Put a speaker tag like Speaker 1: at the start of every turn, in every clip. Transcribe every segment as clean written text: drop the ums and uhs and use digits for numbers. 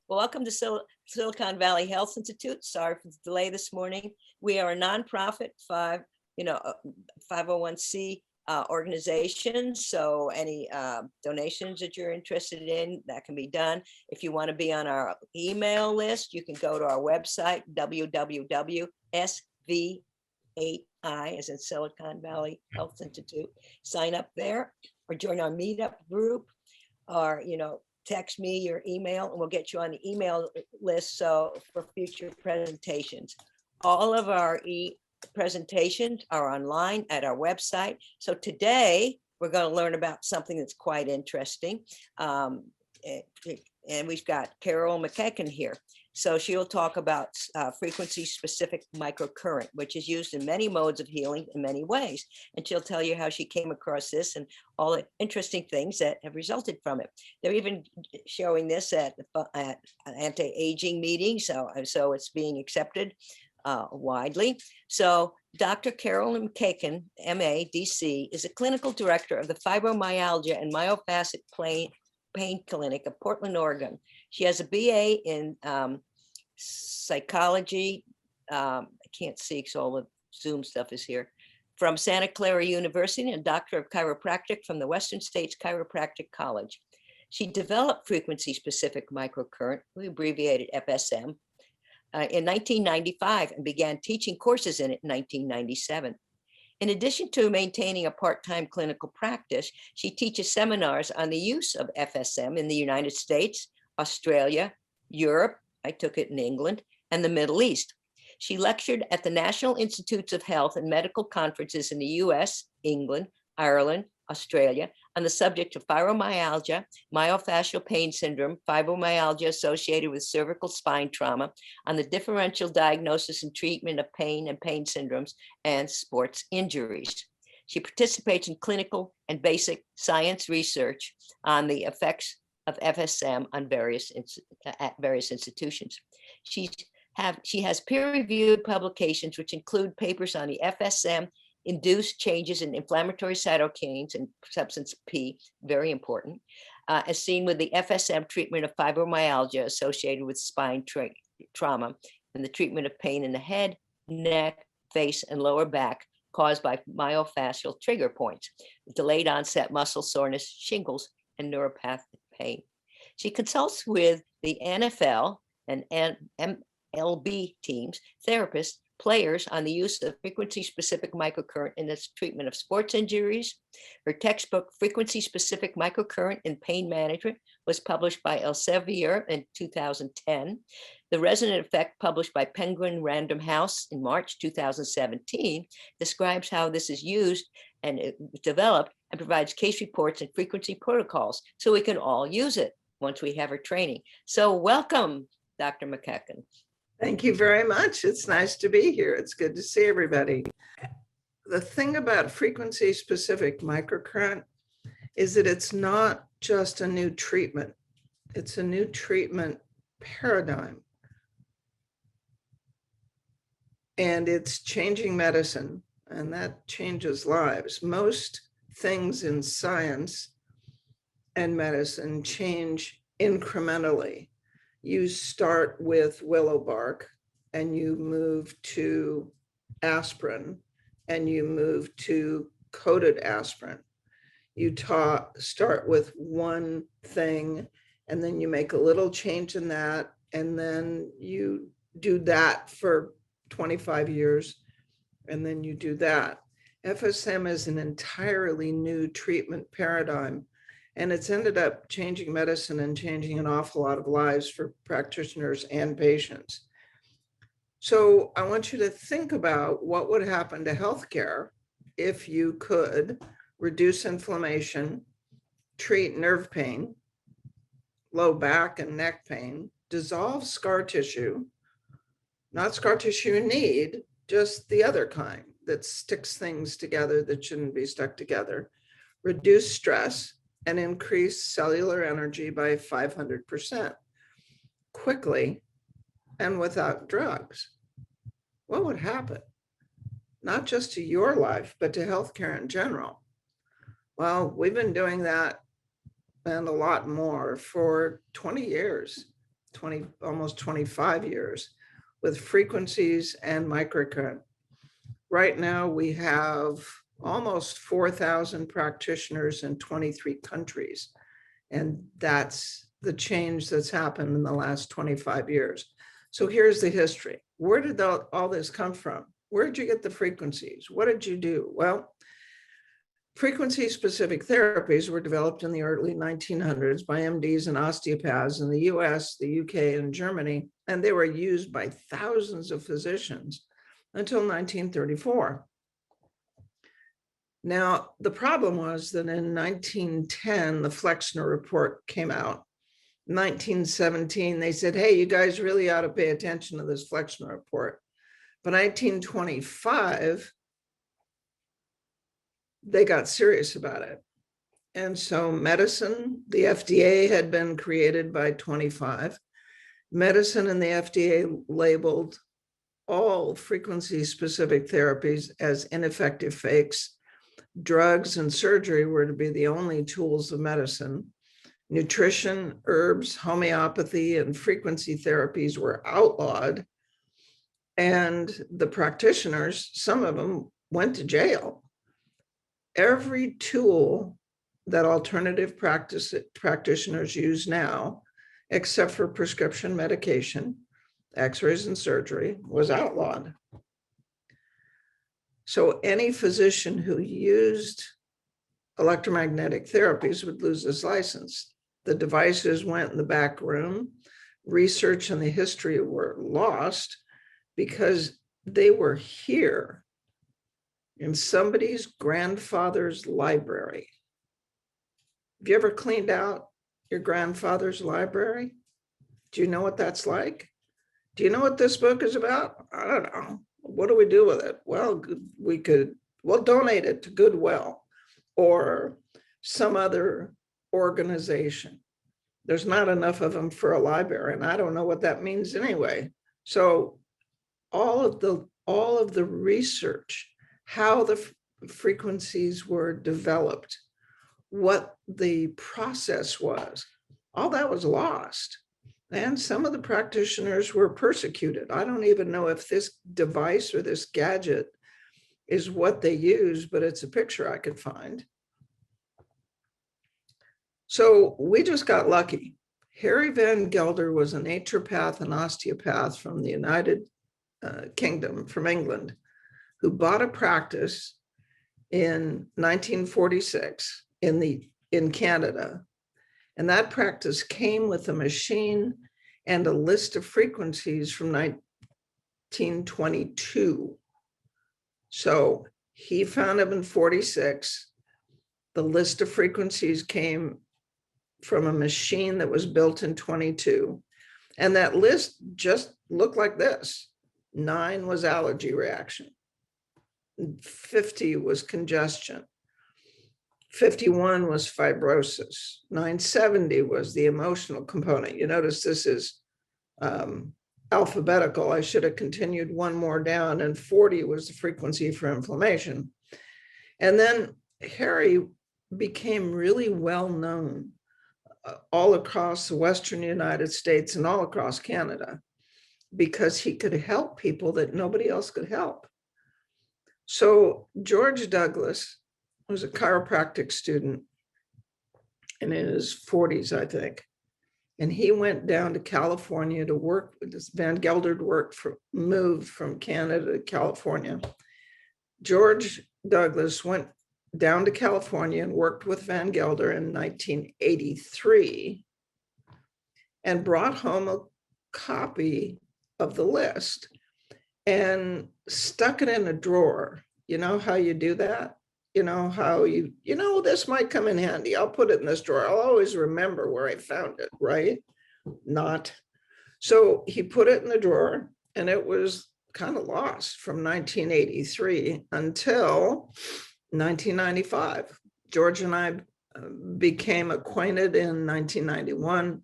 Speaker 1: Well, welcome to Silicon Valley Health Institute. Sorry for the delay this morning. We are a nonprofit 501c organization. So any donations that you're interested in, that can be done. If you want to be on our email list, you can go to our website, www.SV8I, as in Silicon Valley Health Institute. Sign up there or join our meetup group, or text me your email and we'll get you on the email list. So for future presentations, all of our presentations are online at our website. So today we're going to learn about something that's quite interesting. And we've got Carol McMakin here. So she'll talk about frequency-specific microcurrent, which is used in many modes of healing in many ways. And she'll tell you how she came across this and all the interesting things that have resulted from it. They're even showing this at anti-aging meetings, so it's being accepted widely. So Dr. Carol McMakin, MA, DC, is a clinical director of the Fibromyalgia and Myofascial Pain Clinic of Portland, Oregon. She has a BA in psychology. I can't see because all the Zoom stuff is here. From Santa Clara University, and a doctor of chiropractic from the Western States Chiropractic College. She developed frequency-specific microcurrent, we abbreviated FSM, in 1995 and began teaching courses in it in 1997. In addition to maintaining a part-time clinical practice, she teaches seminars on the use of FSM in the United States, Australia, Europe, I took it in England, and the Middle East. She lectured at the National Institutes of Health and medical conferences in the US, England, Ireland, Australia, on the subject of fibromyalgia, myofascial pain syndrome, fibromyalgia associated with cervical spine trauma, on the differential diagnosis and treatment of pain and pain syndromes, and sports injuries. She participates in clinical and basic science research on the effects of FSM on various institutions. She has peer-reviewed publications which include papers on the FSM induced changes in inflammatory cytokines and substance P, very important, as seen with the FSM treatment of fibromyalgia associated with spine trauma and the treatment of pain in the head, neck, face, and lower back caused by myofascial trigger points, delayed onset muscle soreness, shingles, and neuropathic pain. She consults with the NFL and MLB teams, therapists, players on the use of frequency-specific microcurrent in the treatment of sports injuries. Her textbook, Frequency-Specific Microcurrent in Pain Management, was published by Elsevier in 2010. The Resonant Effect, published by Penguin Random House in March 2017, describes how this is used and developed and provides case reports and frequency protocols so we can all use it once we have our training. So welcome, Dr. McMakin.
Speaker 2: Thank you very much. It's nice to be here. It's good to see everybody. The thing about frequency-specific microcurrent is that it's not just a new treatment. It's a new treatment paradigm. And it's changing medicine, and that changes lives. Most things in science and medicine change incrementally. You start with willow bark and you move to aspirin and you move to coated aspirin. You start with one thing and then you make a little change in that, and then you do that for 25 years and then you do that. FSM is an entirely new treatment paradigm. And it's ended up changing medicine and changing an awful lot of lives for practitioners and patients. So I want you to think about what would happen to healthcare if you could reduce inflammation, treat nerve pain, low back and neck pain, dissolve scar tissue, not scar tissue you need, just the other kind that sticks things together that shouldn't be stuck together, reduce stress, and increase cellular energy by 500% quickly and without drugs. What would happen? Not just to your life, but to healthcare in general. Well, we've been doing that and a lot more for 20 years. almost 25 years with frequencies and microcurrent. Right now, we have almost 4,000 practitioners in 23 countries. And that's the change that's happened in the last 25 years. So here's the history. Where did all this come from? Where did you get the frequencies? What did you do? Well, frequency-specific therapies were developed in the early 1900s by MDs and osteopaths in the US, the UK, and Germany, and they were used by thousands of physicians until 1934. Now, the problem was that in 1910, the Flexner report came out. In 1917, they said, hey, you guys really ought to pay attention to this Flexner report. By 1925, they got serious about it. And so medicine, the FDA had been created by 25. Medicine and the FDA labeled all frequency-specific therapies as ineffective fakes. Drugs and surgery were to be the only tools of medicine. Nutrition, herbs, homeopathy, and frequency therapies were outlawed. And the practitioners, some of them went to jail. Every tool that alternative practitioners use now, except for prescription medication, x-rays and surgery, was outlawed. So any physician who used electromagnetic therapies would lose his license. The devices went in the back room. Research and the history were lost because they were here in somebody's grandfather's library. Have you ever cleaned out your grandfather's library? Do you know what that's like? Do you know what this book is about? I don't know. What do we do with it? Well, we'll donate it to Goodwill or some other organization. There's not enough of them for a library, and I don't know what that means anyway. So all of the research, how the frequencies were developed, what the process was, all that was lost. And some of the practitioners were persecuted. I don't even know if this device or this gadget is what they use, but it's a picture I could find. So we just got lucky. Harry Van Gelder was a naturopath and osteopath from the United Kingdom, from England, who bought a practice in 1946 in Canada. And that practice came with a machine and a list of frequencies from 1922. So he found them in 46. The list of frequencies came from a machine that was built in 22. And that list just looked like this. 9 was allergy reaction. 50 was congestion. 51 was fibrosis. 970 was the emotional component. You notice this is alphabetical. I should have continued one more down, and 40 was the frequency for inflammation. And then Harry became really well known all across the Western United States and all across Canada because he could help people that nobody else could help. So George Douglas was a chiropractic student and in his 40s, I think. And he went down to California to work with this. Van Gelder moved from Canada to California. George Douglas went down to California and worked with Van Gelder in 1983 and brought home a copy of the list and stuck it in a drawer. You know how you do that? You know how this might come in handy. I'll put it in this drawer. I'll always remember where I found it, right? Not. So he put it in the drawer and it was kind of lost from 1983 until 1995. George and I became acquainted in 1991,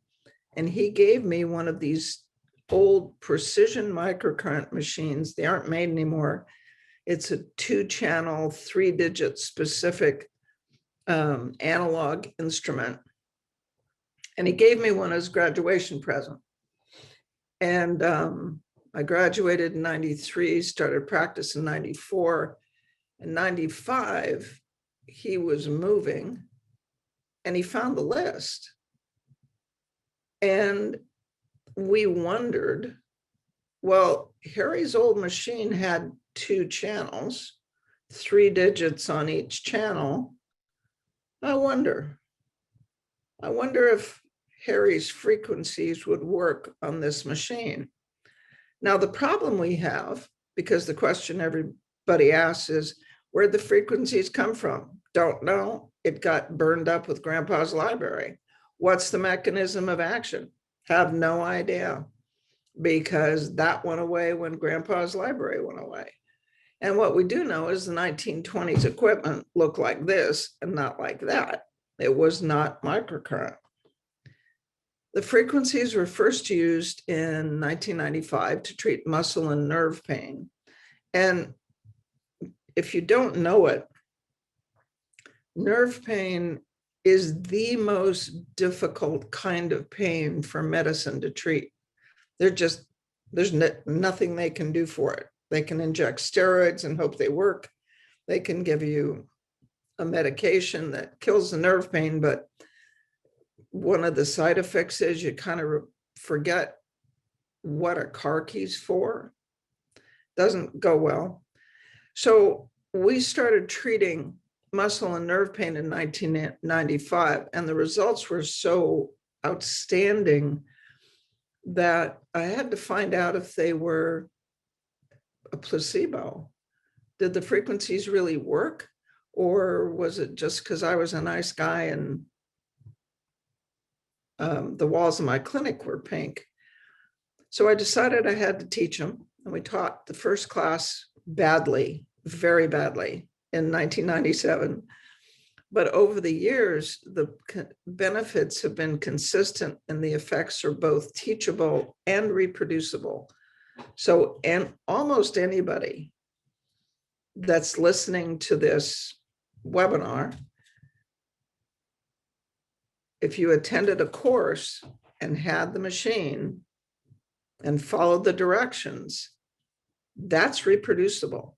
Speaker 2: and he gave me one of these old precision microcurrent machines. They aren't made anymore. It's a 2-channel, 3-digit specific analog instrument. And he gave me one as a graduation present. And I graduated in 93, started practice in 94. In 95, he was moving and he found the list. And we wondered, well, Harry's old machine had 2 channels, 3 digits on each channel. I wonder if Harry's frequencies would work on this machine. Now, the problem we have, because the question everybody asks is, where'd the frequencies come from? Don't know. It got burned up with Grandpa's library. What's the mechanism of action? Have no idea, because that went away when Grandpa's library went away. And what we do know is the 1920s equipment looked like this and not like that. It was not microcurrent. The frequencies were first used in 1995 to treat muscle and nerve pain. And if you don't know it, nerve pain is the most difficult kind of pain for medicine to treat. There's nothing they can do for it. They can inject steroids and hope they work. They can give you a medication that kills the nerve pain, but one of the side effects is you kind of forget what a car key's for. Doesn't go well. So we started treating muscle and nerve pain in 1995, and the results were so outstanding that I had to find out if they were a placebo. Did the frequencies really work? Or was it just because I was a nice guy and the walls of my clinic were pink? So I decided I had to teach them. And we taught the first class badly, very badly, in 1997. But over the years, the benefits have been consistent and the effects are both teachable and reproducible. So, and almost anybody that's listening to this webinar, if you attended a course and had the machine and followed the directions, that's reproducible.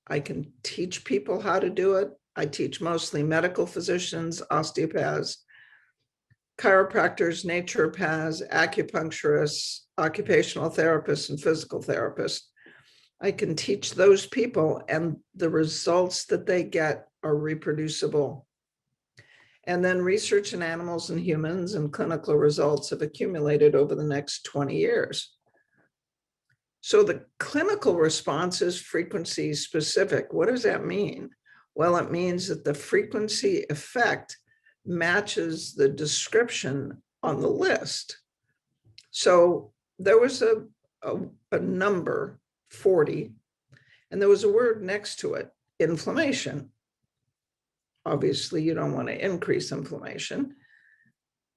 Speaker 2: I can teach people how to do it. I teach mostly medical physicians, osteopaths, chiropractors, naturopaths, acupuncturists, occupational therapists, and physical therapists. I can teach those people, and the results that they get are reproducible. And then research in animals and humans and clinical results have accumulated over the next 20 years. So the clinical response is frequency specific. What does that mean? Well, it means that the frequency effect matches the description on the list. So there was a number, 40, and there was a word next to it, inflammation. Obviously, you don't want to increase inflammation.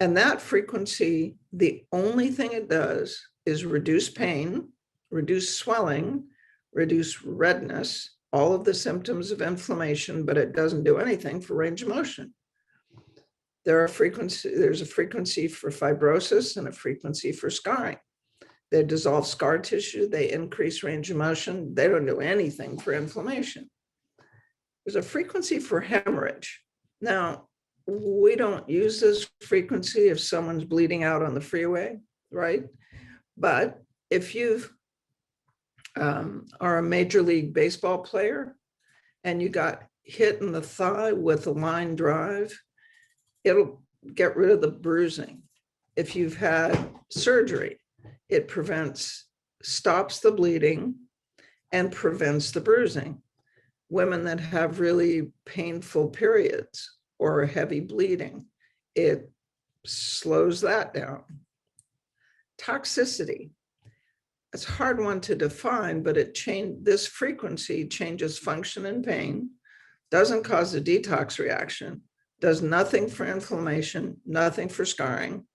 Speaker 2: And that frequency, the only thing it does is reduce pain, reduce swelling, reduce redness, all of the symptoms of inflammation, but it doesn't do anything for range of motion. There's a frequency for fibrosis and a frequency for scarring. They dissolve scar tissue, they increase range of motion, they don't do anything for inflammation. There's a frequency for hemorrhage. Now, we don't use this frequency if someone's bleeding out on the freeway, right? But if you are a Major League Baseball player and you got hit in the thigh with a line drive, it'll get rid of the bruising. If you've had surgery, it stops the bleeding and prevents the bruising. Women that have really painful periods or heavy bleeding, it slows that down. Toxicity. It's a hard one to define, but this frequency changes function and pain, doesn't cause a detox reaction, does nothing for inflammation, nothing for scarring.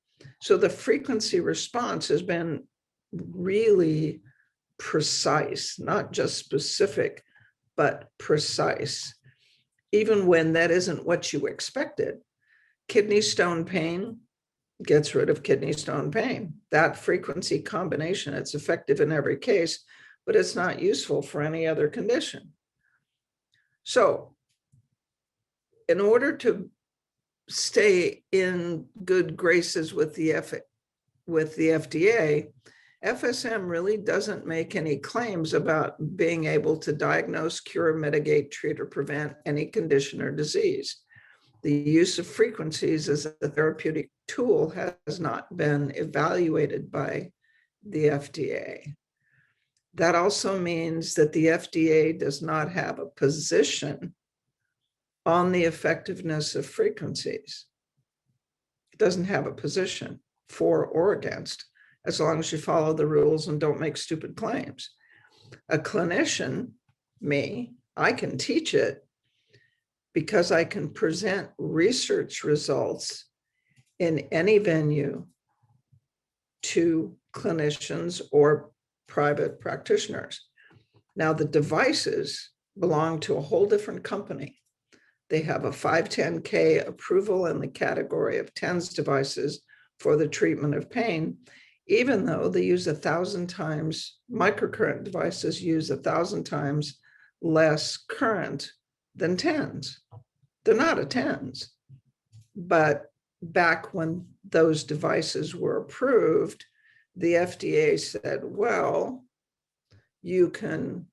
Speaker 2: So the frequency response has been really precise, not just specific, but precise, even when that isn't what you expected. Kidney stone pain, gets rid of kidney stone pain. That frequency combination, it's effective in every case, but it's not useful for any other condition. So in order to stay in good graces with the FDA, FSM really doesn't make any claims about being able to diagnose, cure, mitigate, treat, or prevent any condition or disease. The use of frequencies as a therapeutic tool has not been evaluated by the FDA. That also means that the FDA does not have a position on the effectiveness of frequencies. It doesn't have a position for or against, as long as you follow the rules and don't make stupid claims. A clinician, me, I can teach it because I can present research results in any venue to clinicians or private practitioners. Now, the devices belong to a whole different company. They have a 510(k) approval in the category of TENS devices for the treatment of pain, even though they use 1,000 times, microcurrent devices use 1,000 times less current than TENS. They're not a TENS, but back when those devices were approved, the FDA said, well, you can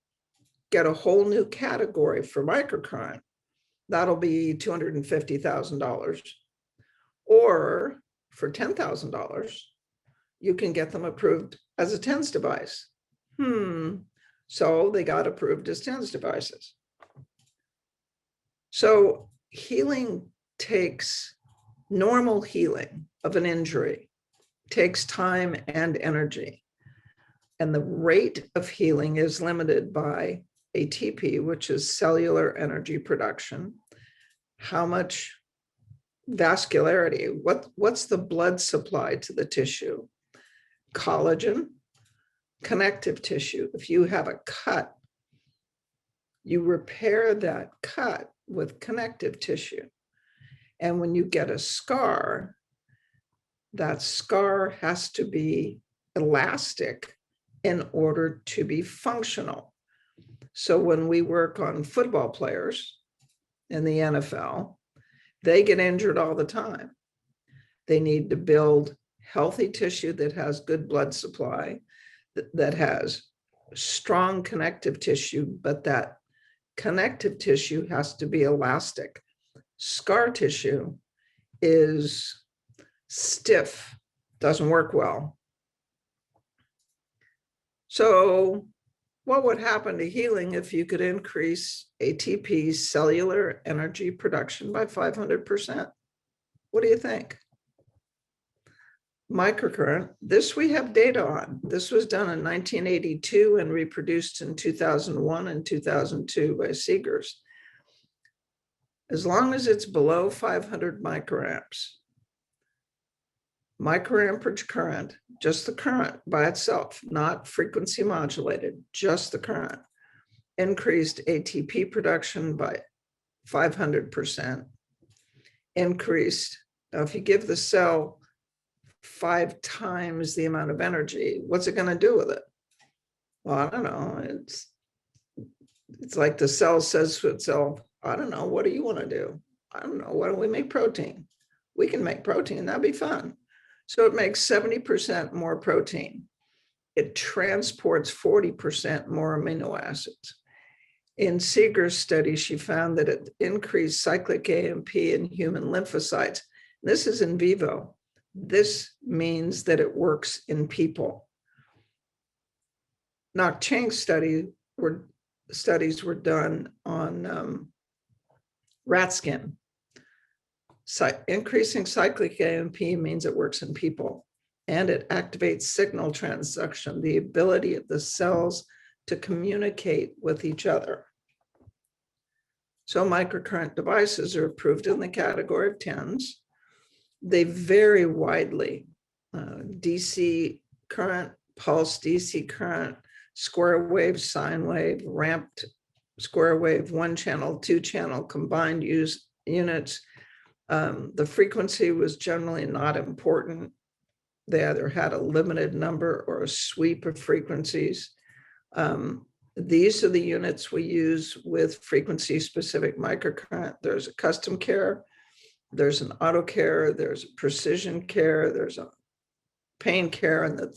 Speaker 2: get a whole new category for microcurrent. That'll be $250,000. Or for $10,000, you can get them approved as a TENS device. So they got approved as TENS devices. So healing takes, normal healing of an injury takes time and energy. And the rate of healing is limited by ATP, which is cellular energy production. How much vascularity, what's the blood supply to the tissue? Collagen, connective tissue. If you have a cut, you repair that cut with connective tissue. And when you get a scar, that scar has to be elastic in order to be functional. So when we work on football players in the NFL, they get injured all the time. They need to build healthy tissue that has good blood supply, that has strong connective tissue, but that connective tissue has to be elastic. Scar tissue is stiff, doesn't work well. So what would happen to healing if you could increase ATP cellular energy production by 500%? What do you think? Microcurrent, this we have data on. This was done in 1982 and reproduced in 2001 and 2002 by Seegers. As long as it's below 500 microamps, microamperage current, just the current by itself, not frequency modulated, just the current, increased ATP production by 500%, increased. Now, if you give the cell 5 times the amount of energy, what's it going to do with it? Well, I don't know. It's like the cell says to itself, I don't know, what do you want to do? I don't know, why don't we make protein? We can make protein, that'd be fun. So it makes 70% more protein. It transports 40% more amino acids. In Seeger's study, she found that it increased cyclic AMP in human lymphocytes. This is in vivo. This means that it works in people. Nak Cheng's studies were done on rat skin. Increasing cyclic AMP means it works in people, and it activates signal transduction, the ability of the cells to communicate with each other. So microcurrent devices are approved in the category of TENS. They vary widely. DC current, pulse DC current, square wave, sine wave, ramped square wave, 1 channel, 2 channel, combined use units. The frequency was generally not important. They either had a limited number or a sweep of frequencies. These are the units we use with frequency-specific microcurrent. There's a custom care, there's an auto care, there's a precision care, there's a pain care, and the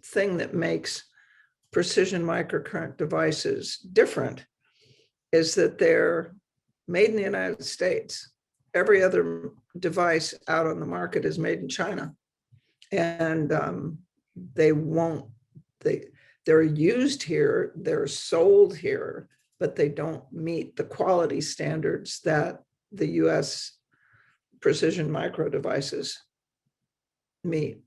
Speaker 2: thing that makes precision microcurrent devices different is that they're made in the United States. Every other device out on the market is made in China. And they're used here, they're sold here, but they don't meet the quality standards that the US precision micro devices meet.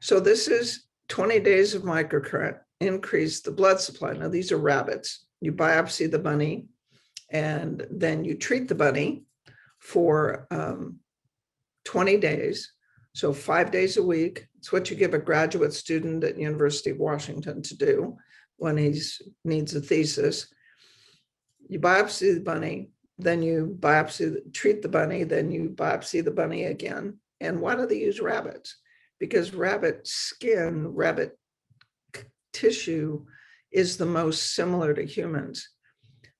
Speaker 2: So this is 20 days of microcurrent, increase the blood supply. Now these are rabbits. You biopsy the bunny and then you treat the bunny for 20 days. So 5 days a week. It's what you give a graduate student at University of Washington to do when he needs a thesis. You biopsy the bunny, then you treat the bunny, then you biopsy the bunny again. And why do they use rabbits? Because rabbit skin, rabbit tissue is the most similar to humans.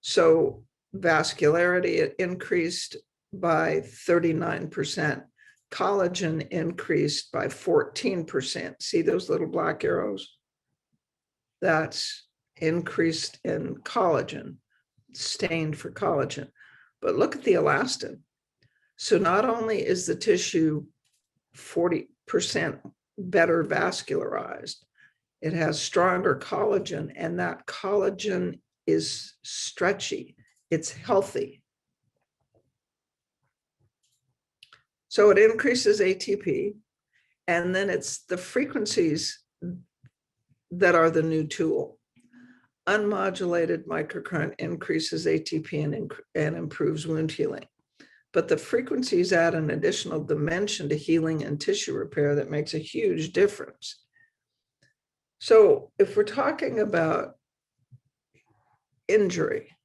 Speaker 2: So vascularity increased by 39%. Collagen increased by 14%. See those little black arrows? That's increased in collagen, stained for collagen. But look at the elastin. So not only is the tissue 40% better vascularized, it has stronger collagen, and that collagen is stretchy. It's healthy. So it increases ATP, and then it's the frequencies that are the new tool. Unmodulated microcurrent increases ATP and improves wound healing. But the frequencies add an additional dimension to healing and tissue repair that makes a huge difference. So if we're talking about injury,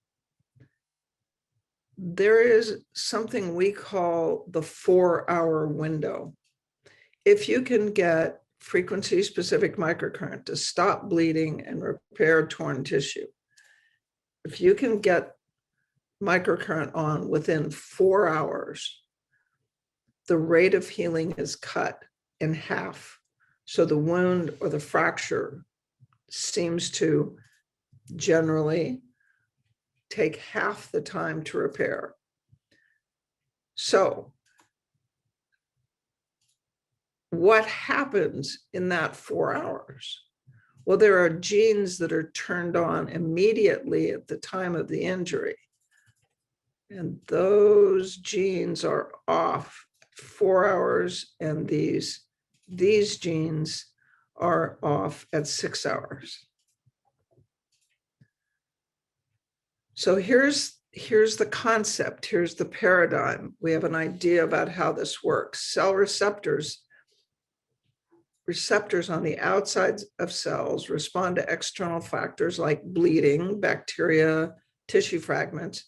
Speaker 2: there is something we call the 4-hour window. If you can get frequency-specific microcurrent to stop bleeding and repair torn tissue, if you can get microcurrent on within 4 hours, the rate of healing is cut in half. So the wound or the fracture seems to generally take half the time to repair. So what happens in that 4 hours? Well, there are genes that are turned on immediately at the time of the injury. And those genes are off 4 hours, and these genes are off at 6 hours. So here's the concept, here's the paradigm. We have an idea about how this works. Cell receptors on the outside of cells respond to external factors like bleeding, bacteria, tissue fragments,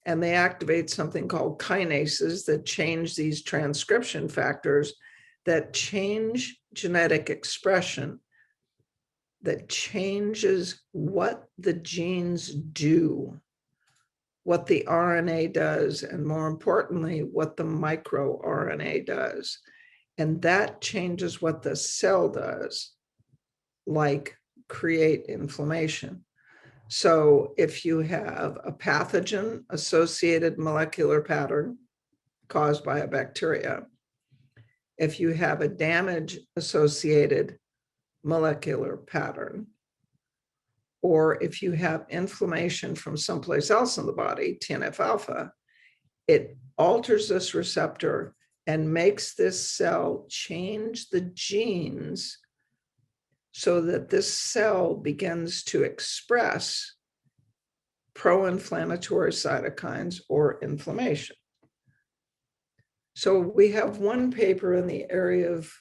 Speaker 2: and they activate something called kinases that change these transcription factors that change genetic expression, that changes what the genes do, what the RNA does, and more importantly, what the microRNA does. And that changes what the cell does, like create inflammation. So if you have a pathogen-associated molecular pattern caused by a bacteria, if you have a damage-associated molecular pattern, or if you have inflammation from someplace else in the body, TNF-alpha, it alters this receptor and makes this cell change the genes so that this cell begins to express pro-inflammatory cytokines or inflammation. So we have one paper in the area of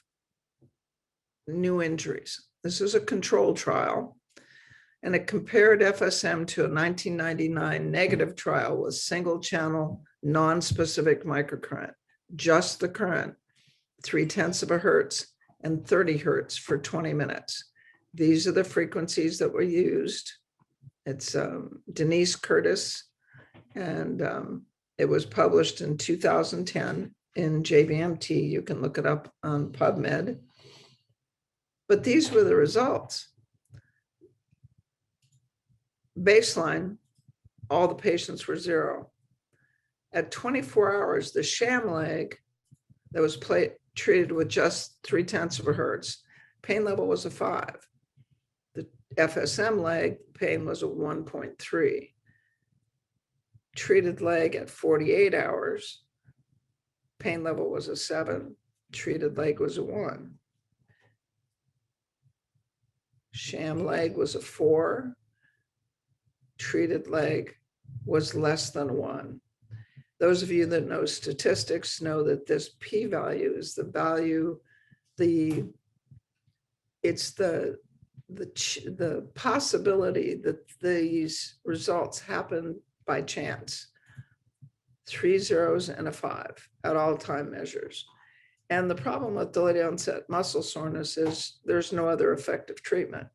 Speaker 2: new injuries. This is a control trial. And it compared FSM to a 1999 negative trial with single channel, non-specific microcurrent, just the current, 0.3 of a hertz and 30 hertz for 20 minutes. These are the frequencies that were used. It's Denise Curtis, and it was published in 2010 in JVMT. You can look it up on PubMed. But these were the results. Baseline, all the patients were 0. At 24 hours, the sham leg that was treated with just 0.3 of a hertz, pain level was a 5. The FSM leg, pain was a 1.3. Treated leg at 48 hours, pain level was a 7. Treated leg was a 1. Sham leg was a 4. Treated leg was less than 1. Those of you that know statistics know that this p-value is the value, it's the possibility that these results happen by chance. 3 zeros and a 5 at all time measures. And the problem with delayed onset muscle soreness is there's no other effective treatment.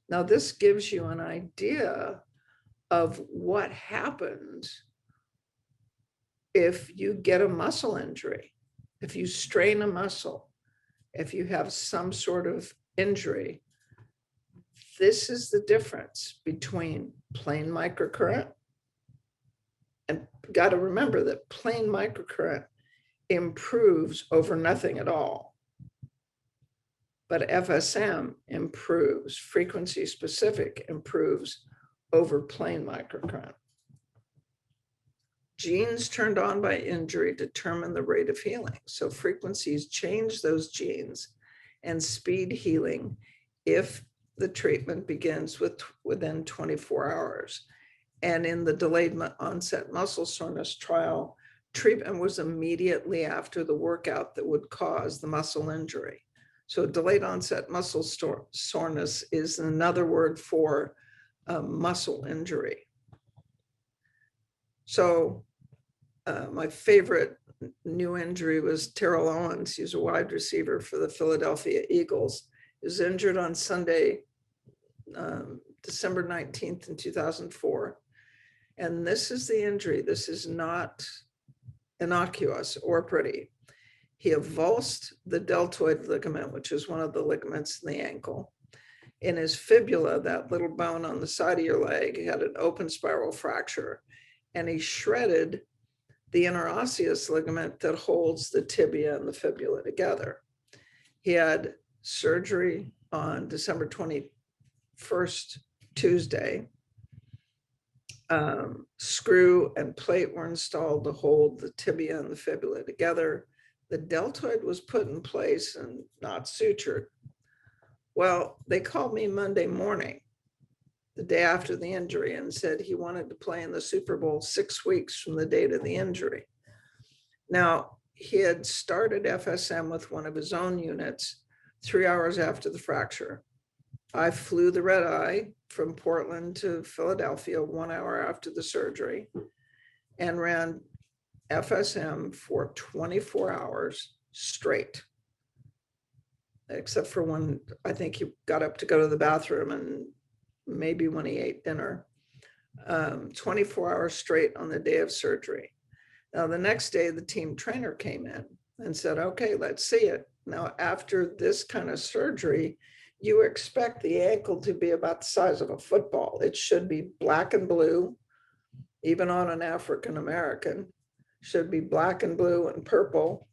Speaker 2: Now, this gives you an idea of what happens if you get a muscle injury, if you strain a muscle, if you have some sort of injury. This is the difference between plain microcurrent, and got to remember that plain microcurrent improves over nothing at all. But FSM improves, frequency specific improves over plain microcurrent. Genes turned on by injury determine the rate of healing. So frequencies change those genes and speed healing if the treatment begins within 24 hours. And in the delayed onset muscle soreness trial, treatment was immediately after the workout that would cause the muscle injury. So delayed onset muscle soreness is another word for muscle injury. So my favorite new injury was Terrell Owens. He's a wide receiver for the Philadelphia Eagles. He was injured on Sunday, December 19th in 2004. And this is the injury. This is not innocuous or pretty. He avulsed the deltoid ligament, which is one of the ligaments in the ankle. In his fibula, that little bone on the side of your leg, he had an open spiral fracture, and he shredded the interosseous ligament that holds the tibia and the fibula together. He had surgery on December 21st, Tuesday. Screw and plate were installed to hold the tibia and the fibula together. The deltoid was put in place and not sutured. Well, they called me Monday morning, the day after the injury, and said he wanted to play in the Super Bowl 6 weeks from the date of the injury. Now, he had started FSM with one of his own units 3 hours after the fracture. I flew the red eye from Portland to Philadelphia 1 hour after the surgery and ran FSM for 24 hours straight, except for when I think he got up to go to the bathroom and maybe when he ate dinner. 24 hours straight on the day of surgery. Now, the next day, the team trainer came in and said, okay, let's see it. Now, after this kind of surgery, you expect the ankle to be about the size of a football. It should be black and blue, even on an African American, should be black and blue and purple,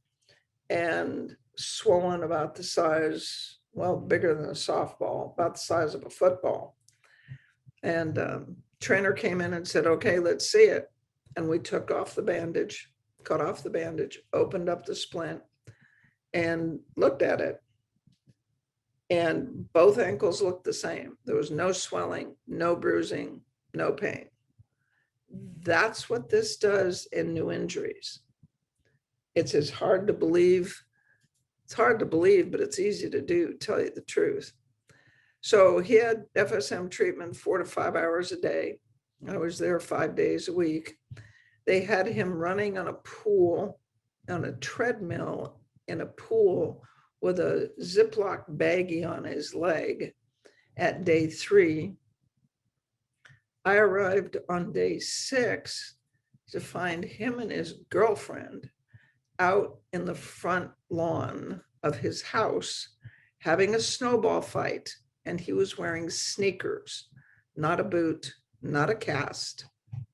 Speaker 2: and swollen about the size, well, bigger than a softball, about the size of a football. And trainer came in and said, okay, let's see it. And we took off the bandage, cut off the bandage, opened up the splint, and looked at it. And both ankles looked the same. There was no swelling, no bruising, no pain. That's what this does in new injuries. It's hard to believe. It's hard to believe, but it's easy to do, tell you the truth. So he had FSM treatment 4 to 5 hours a day. I was there 5 days a week. They had him running on a pool, on a treadmill in a pool with a Ziploc baggie on his leg at day 3. I arrived on day 6 to find him and his girlfriend out in the front lawn of his house having a snowball fight, and he was wearing sneakers, not a boot, not a cast,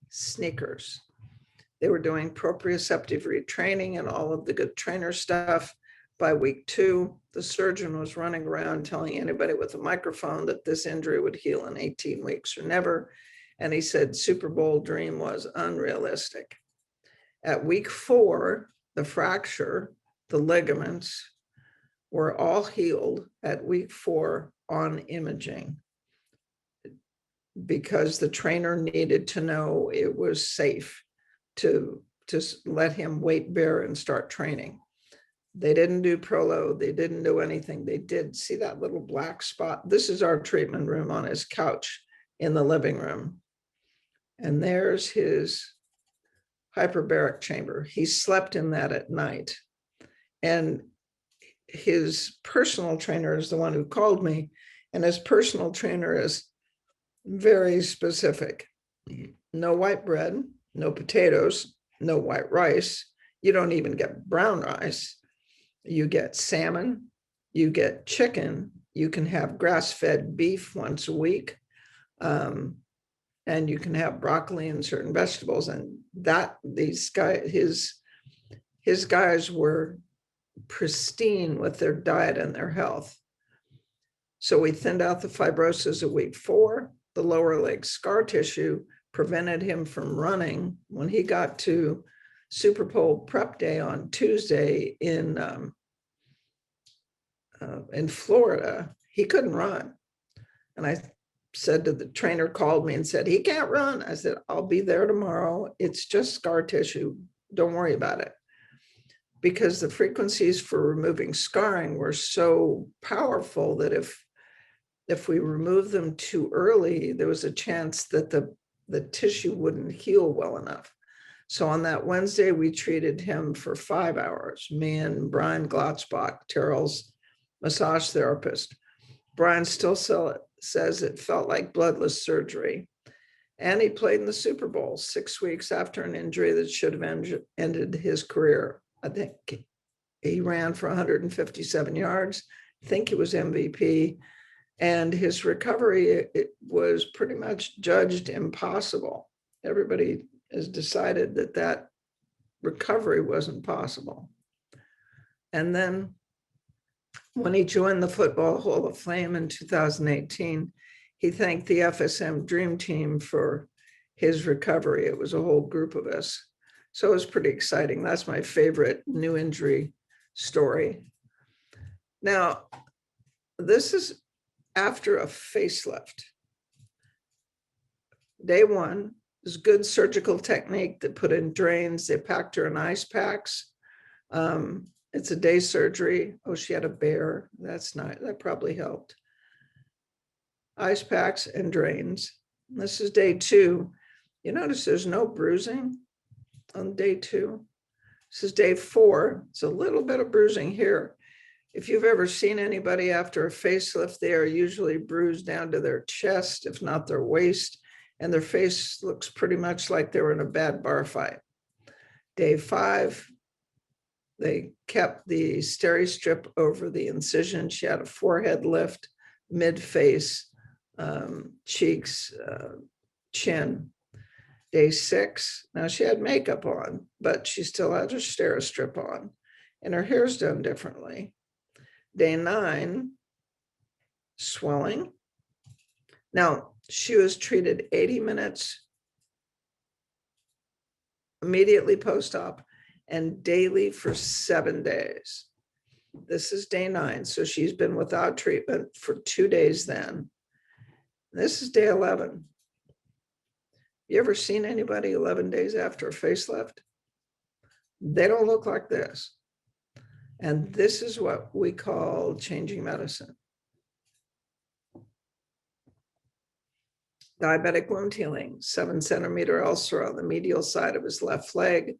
Speaker 2: sneakers. They were doing proprioceptive retraining and all of the good trainer stuff. By week 2, the surgeon was running around telling anybody with a microphone that this injury would heal in 18 weeks or never. And he said Super Bowl dream was unrealistic. At week 4, the fracture, the ligaments were all healed at week 4 on imaging, because the trainer needed to know it was safe to let him weight bear and start training. They didn't do prolo, they didn't do anything. They did see that little black spot. This is our treatment room on his couch in the living room. And there's his hyperbaric chamber. He slept in that at night. And his personal trainer is the one who called me. And his personal trainer is very specific. No white bread, no potatoes, no white rice. You don't even get brown rice. You get salmon, you get chicken, you can have grass-fed beef once a week, and you can have broccoli and certain vegetables. And that these guys, his guys were pristine with their diet and their health. So we thinned out the fibrosis at week 4. The lower leg scar tissue prevented him from running. When he got to Super Bowl prep day on Tuesday in Florida, he couldn't run. And I said to the trainer, called me and said, he can't run. I said, I'll be there tomorrow. It's just scar tissue. Don't worry about it. Because the frequencies for removing scarring were so powerful that if we remove them too early, there was a chance that the tissue wouldn't heal well enough. So on that Wednesday, we treated him for 5 hours, me and Brian Glotzbach, Terrell's massage therapist. Brian still says it felt like bloodless surgery. And he played in the Super Bowl 6 weeks after an injury that should have ended his career. I think he ran for 157 yards. I think he was MVP. And his recovery, it was pretty much judged impossible. Everybody has decided that recovery wasn't possible. And then when he joined the Football Hall of Fame in 2018, he thanked the FSM Dream Team for his recovery. It was a whole group of us. So it was pretty exciting. That's my favorite new injury story. Now, this is after a facelift. Day 1 is good surgical technique. They put in drains, they packed her in ice packs. It's a day surgery. Oh, she had a bear. That's nice. That probably helped. Ice packs and drains. This is day 2. You notice there's no bruising on day 2. This is day 4. It's a little bit of bruising here. If you've ever seen anybody after a facelift, they are usually bruised down to their chest, if not their waist, and their face looks pretty much like they were in a bad bar fight. Day 5, they kept the steri-strip over the incision. She had a forehead lift, mid-face, cheeks, chin. Day 6, now she had makeup on, but she still had her steri-strip on, and her hair's done differently. Day 9, swelling. Now, she was treated 80 minutes immediately post-op and daily for 7 days. This is day 9, so she's been without treatment for 2 days then. This is day 11. You ever seen anybody 11 days after a facelift? They don't look like this. And this is what we call changing medicine. Diabetic wound healing, 7-centimeter ulcer on the medial side of his left leg.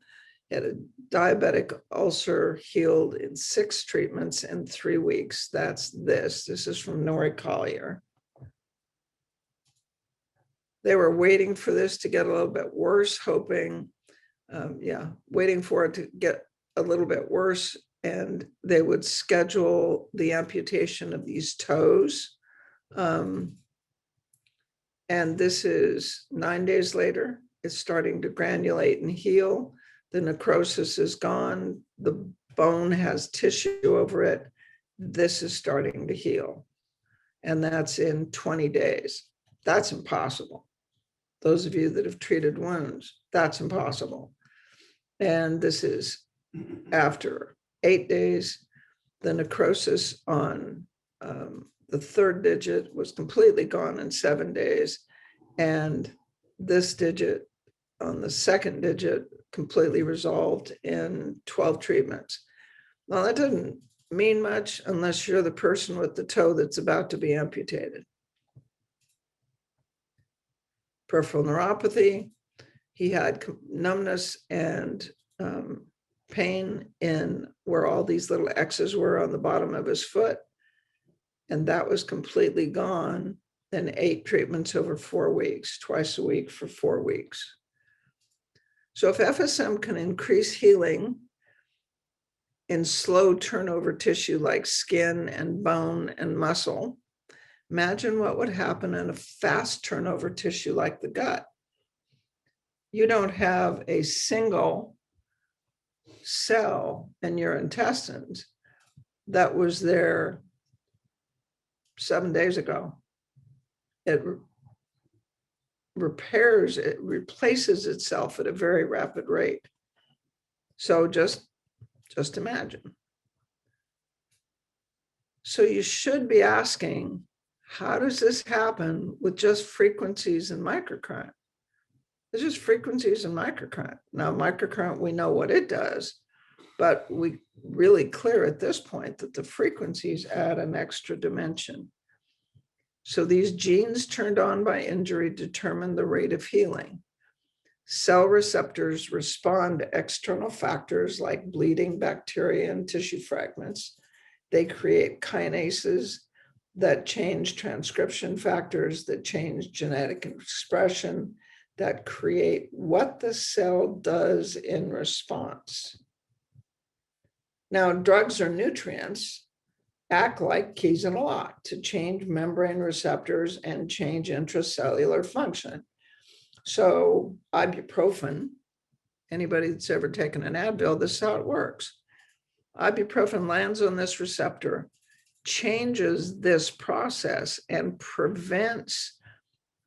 Speaker 2: Had a diabetic ulcer healed in 6 treatments in 3 weeks. That's this. This is from Nori Collier. They were waiting for this to get a little bit worse, hoping, waiting for it to get a little bit worse, and they would schedule the amputation of these toes. And this is 9 days later. It's starting to granulate and heal. The necrosis is gone. The bone has tissue over it. This is starting to heal. And that's in 20 days. That's impossible. Those of you that have treated wounds, that's impossible. And this is after 8 days. The necrosis on the 3rd digit was completely gone in 7 days. And this digit on the 2nd digit completely resolved in 12 treatments. Well, that doesn't mean much unless you're the person with the toe that's about to be amputated. Peripheral neuropathy, he had numbness and pain in where all these little X's were on the bottom of his foot. And that was completely gone in 8 treatments over 4 weeks, twice a week for 4 weeks. So if FSM can increase healing in slow turnover tissue like skin and bone and muscle, imagine what would happen in a fast turnover tissue like the gut. You don't have a single cell in your intestines that was there 7 days ago. It repairs, it replaces itself at a very rapid rate. So just imagine. So you should be asking, how does this happen with just frequencies and microcurrent? It's just frequencies and microcurrent. Now, microcurrent, we know what it does, but we really clear at this point that the frequencies add an extra dimension. So these genes turned on by injury determine the rate of healing. Cell receptors respond to external factors like bleeding, bacteria, and tissue fragments. They create kinases that change transcription factors, that change genetic expression, that create what the cell does in response. Now, drugs or nutrients act like keys in a lock to change membrane receptors and change intracellular function. So ibuprofen, anybody that's ever taken an Advil, this is how it works. Ibuprofen lands on this receptor, changes this process, and prevents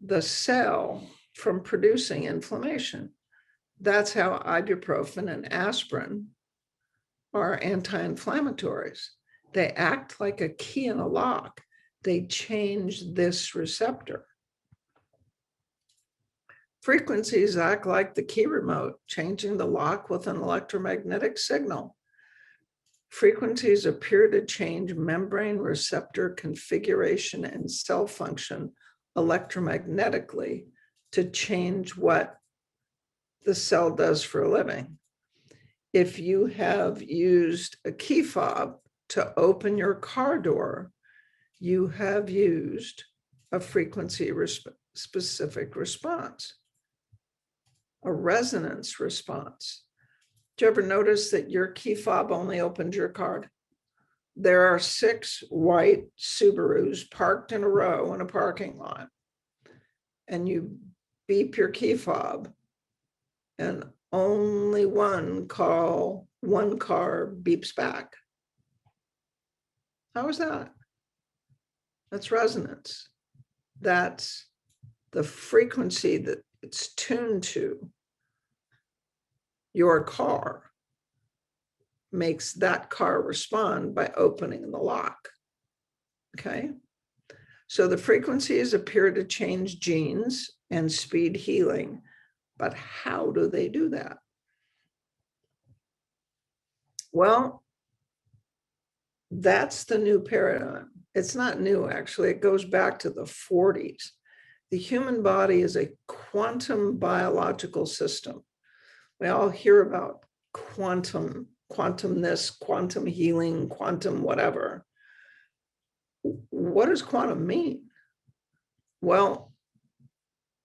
Speaker 2: the cell from producing inflammation. That's how ibuprofen and aspirin are anti-inflammatories. They act like a key in a lock. They change this receptor. Frequencies act like the key remote, changing the lock with an electromagnetic signal. Frequencies appear to change membrane receptor configuration and cell function electromagnetically to change what the cell does for a living. If you have used a key fob to open your car door, you have used a frequency specific response, a resonance response. Do you ever notice that your key fob only opened your car? There are 6 white Subarus parked in a row in a parking lot, and you beep your key fob, and only one car beeps back. How is that? That's resonance. That's the frequency that it's tuned to. Your car makes that car respond by opening the lock. Okay? So the frequencies appear to change genes and speed healing, but how do they do that? Well, that's the new paradigm. It's not new, actually. It goes back to the 40s. The human body is a quantum biological system. We all hear about quantum this, quantum healing, quantum whatever. What does quantum mean? Well,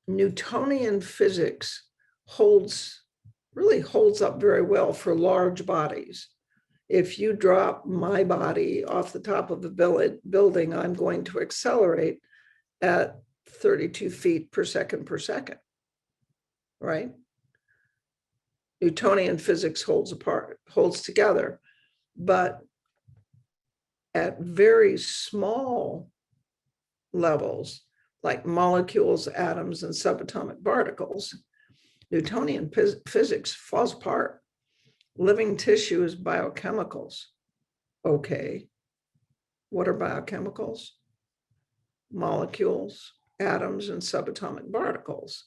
Speaker 2: Newtonian physics really holds up very well for large bodies. If you drop my body off the top of a building, I'm going to accelerate at 32 feet per second, right? Newtonian physics holds together, but at very small levels, like molecules, atoms, and subatomic particles, Newtonian physics falls apart. Living tissue is biochemicals. Okay, what are biochemicals? Molecules, atoms, and subatomic particles.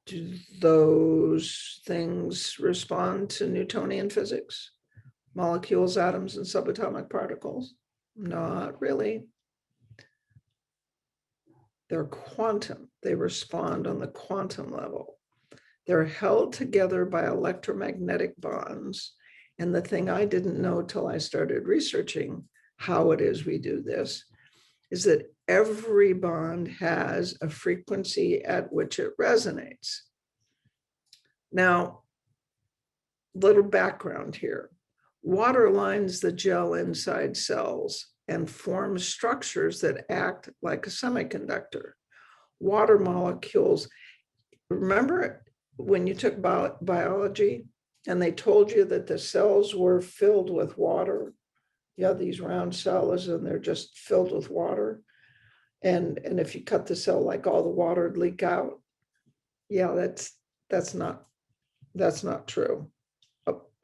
Speaker 2: Do those things respond to Newtonian physics? Molecules, atoms, and subatomic particles? Not really. They're quantum. They respond on the quantum level. They're held together by electromagnetic bonds. And the thing I didn't know till I started researching how it is we do this is that every bond has a frequency at which it resonates. Now, little background here. Water lines the gel inside cells and forms structures that act like a semiconductor. Water molecules, remember when you took biology and they told you that the cells were filled with water? You have these round cells and they're just filled with water. And if you cut the cell, like all the water would leak out. Yeah, that's not true.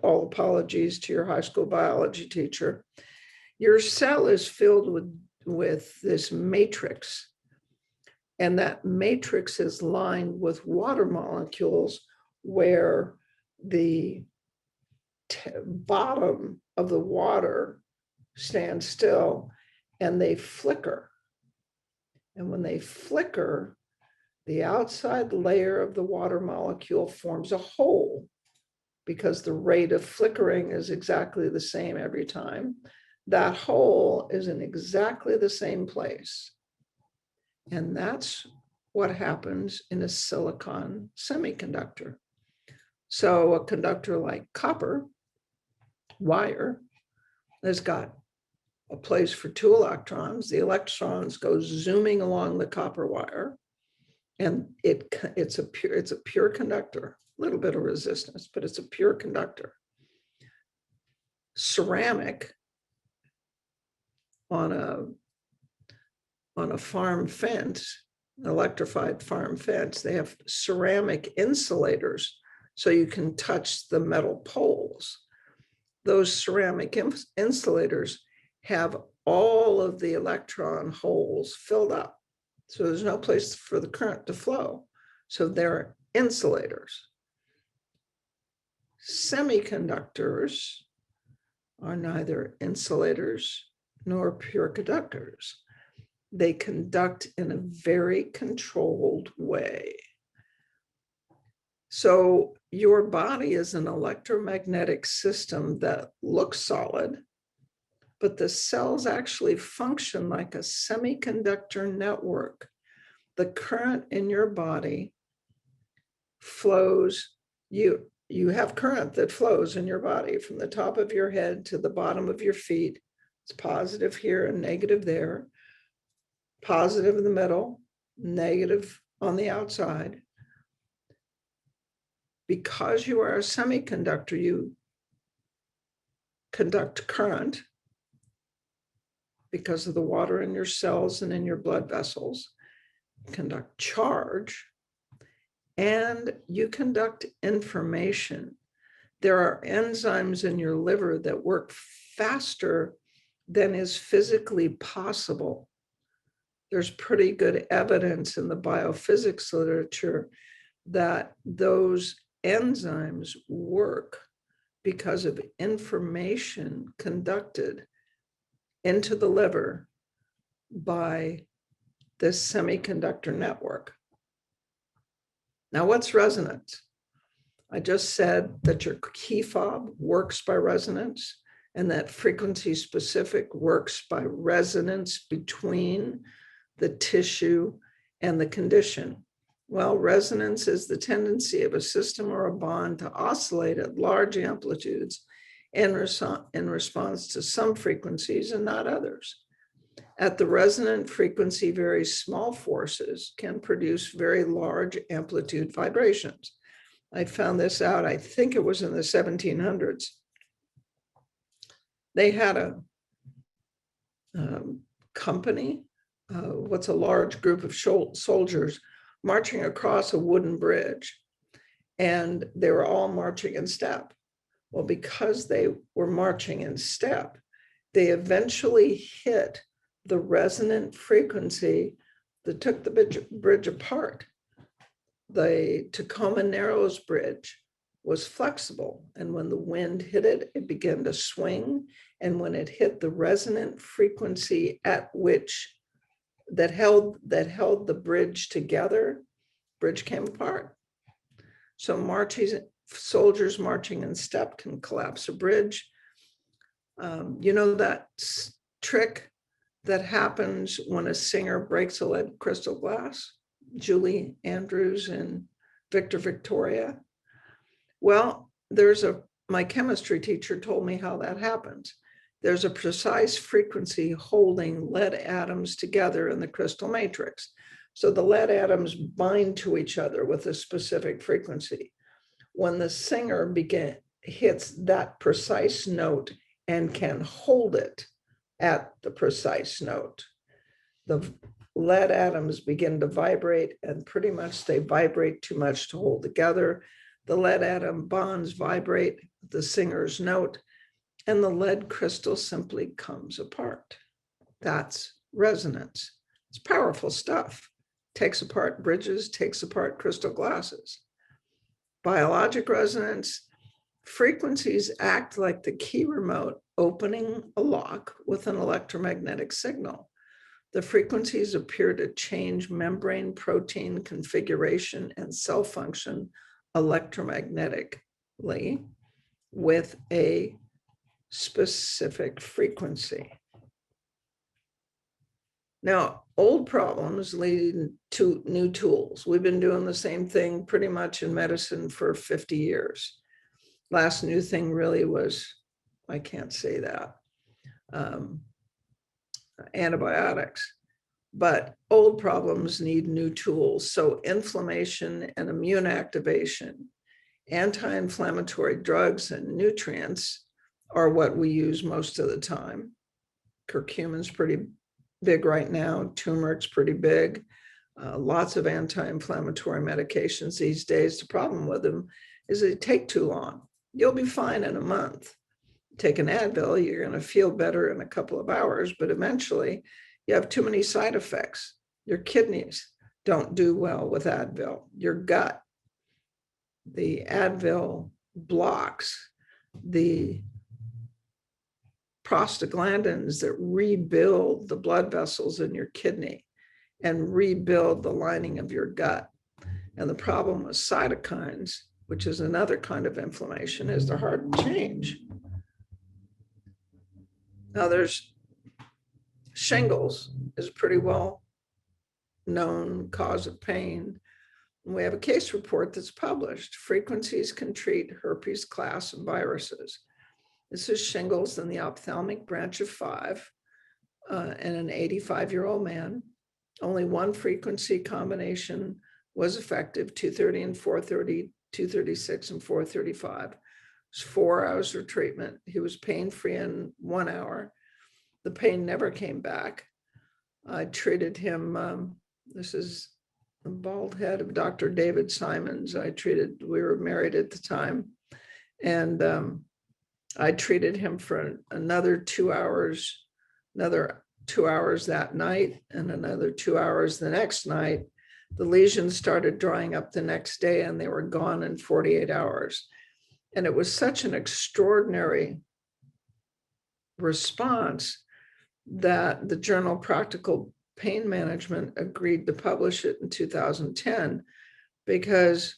Speaker 2: All apologies to your high school biology teacher. Your cell is filled with this matrix, and that matrix is lined with water molecules where the bottom of the water stands still and they flicker. And when they flicker, the outside layer of the water molecule forms a hole, because the rate of flickering is exactly the same every time. That hole is in exactly the same place. And that's what happens in a silicon semiconductor. So a conductor like copper wire has got a place for two electrons. The electrons go zooming along the copper wire, and it's a pure conductor. A little bit of resistance, but it's a pure conductor. Ceramic on a farm fence, an electrified farm fence, they have ceramic insulators so you can touch the metal poles. Those ceramic insulators have all of the electron holes filled up. So there's no place for the current to flow. So they're insulators. Semiconductors are neither insulators nor pure conductors. They conduct in a very controlled way. So your body is an electromagnetic system that looks solid, but the cells actually function like a semiconductor network. The current in your body flows. You have current that flows in your body from the top of your head to the bottom of your feet. It's positive here and negative there. Positive in the middle, negative on the outside. Because you are a semiconductor, you conduct current because of the water in your cells and in your blood vessels, conduct charge, and you conduct information. There are enzymes in your liver that work faster than is physically possible. There's pretty good evidence in the biophysics literature that those enzymes work because of information conducted into the liver by this semiconductor network. Now, what's resonance? I just said that your key fob works by resonance and that frequency specific works by resonance between the tissue and the condition. Well, resonance is the tendency of a system or a bond to oscillate at large amplitudes in response to some frequencies and not others. At the resonant frequency, very small forces can produce very large amplitude vibrations. I found this out, I think it was in the 1700s. They had a company, what's a large group of soldiers marching across a wooden bridge, and they were all marching in step. Well, because they were marching in step, they eventually hit the resonant frequency that took the bridge apart. The Tacoma Narrows Bridge was flexible, and when the wind hit it, it began to swing. And when it hit the resonant frequency at which that held the bridge together, bridge came apart. So soldiers marching in step can collapse a bridge. You know that trick that happens when a singer breaks a lead crystal glass? Julie Andrews and Victor Victoria. Well, my chemistry teacher told me how that happens. There's a precise frequency holding lead atoms together in the crystal matrix. So the lead atoms bind to each other with a specific frequency. When the singer hits that precise note and can hold it at the precise note, the lead atoms begin to vibrate, and pretty much they vibrate too much to hold together. The lead atom bonds vibrate the singer's note, and the lead crystal simply comes apart. That's resonance. It's powerful stuff. Takes apart bridges, takes apart crystal glasses. Biologic resonance, frequencies act like the key remote opening a lock with an electromagnetic signal. The frequencies appear to change membrane protein configuration and cell function electromagnetically with a specific frequency. Now, old problems lead to new tools. We've been doing the same thing pretty much in medicine for 50 years. Last new thing really was, I can't say that, antibiotics. But old problems need new tools. So inflammation and immune activation, anti-inflammatory drugs and nutrients are what we use most of the time. Curcumin's pretty big right now. Turmeric's pretty big. Lots of anti-inflammatory medications these days. The problem with them is they take too long. You'll be fine in a month. Take an Advil, you're going to feel better in a couple of hours, but eventually you have too many side effects. Your kidneys don't do well with Advil. Your gut, the Advil blocks the prostaglandins that rebuild the blood vessels in your kidney and rebuild the lining of your gut. And the problem with cytokines, which is another kind of inflammation, is they're hard to change. Now there's shingles is a pretty well known cause of pain. And we have a case report that's published. Frequencies can treat herpes class of viruses. This is shingles in the ophthalmic branch of 5 and an 85-year-old man. Only one frequency combination was effective, 230 and 430, 236 and 435. It was 4 hours of treatment. He was pain-free in 1 hour. The pain never came back. I treated him, this is the bald head of Dr. David Simons. We were married at the time. And I treated him for another 2 hours that night and another 2 hours the next night. The lesions started drying up the next day and they were gone in 48 hours. And it was such an extraordinary response that the journal Practical Pain Management agreed to publish it in 2010 because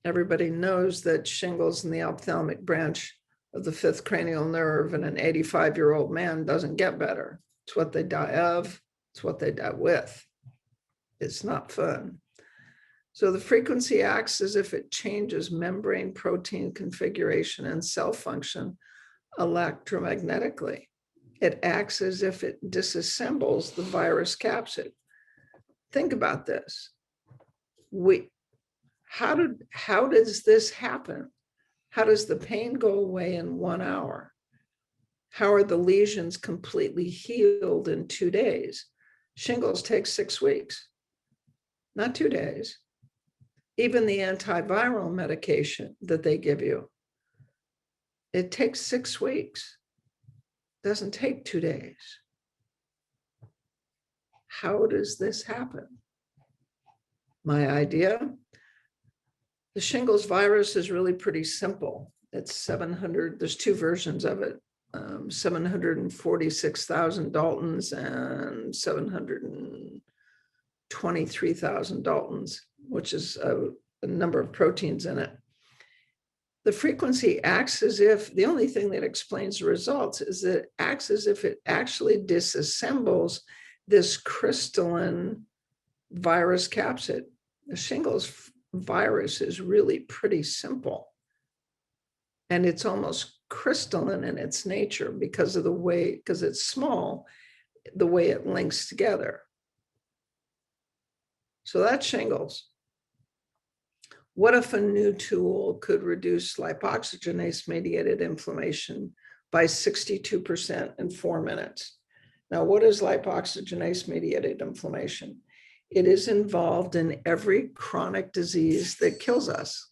Speaker 2: everybody knows that shingles in the ophthalmic branch of the fifth cranial nerve in an 85-year-old man doesn't get better. It's what they die of. It's what they die with. It's not fun. So the frequency acts as if it changes membrane protein configuration and cell function electromagnetically. It acts as if it disassembles the virus capsid. Think about this. How does this happen? How does the pain go away in 1 hour? How are the lesions completely healed in 2 days? Shingles takes 6 weeks, not 2 days. Even the antiviral medication that they give you, it takes 6 weeks. It doesn't take 2 days. How does this happen? My idea, the shingles virus is really pretty simple. It's 700, there's 2 versions of it, 746,000 Daltons and 723,000 Daltons, which is a number of proteins in it. The frequency acts as if, the only thing that explains the results is that it acts as if it actually disassembles this crystalline virus capsid. The shingles virus is really pretty simple. And it's almost crystalline in its nature because of the way, because it's small, the way it links together. So that's shingles. What if a new tool could reduce lipoxygenase-mediated inflammation by 62% in 4 minutes? Now, what is lipoxygenase-mediated inflammation? It is involved in every chronic disease that kills us.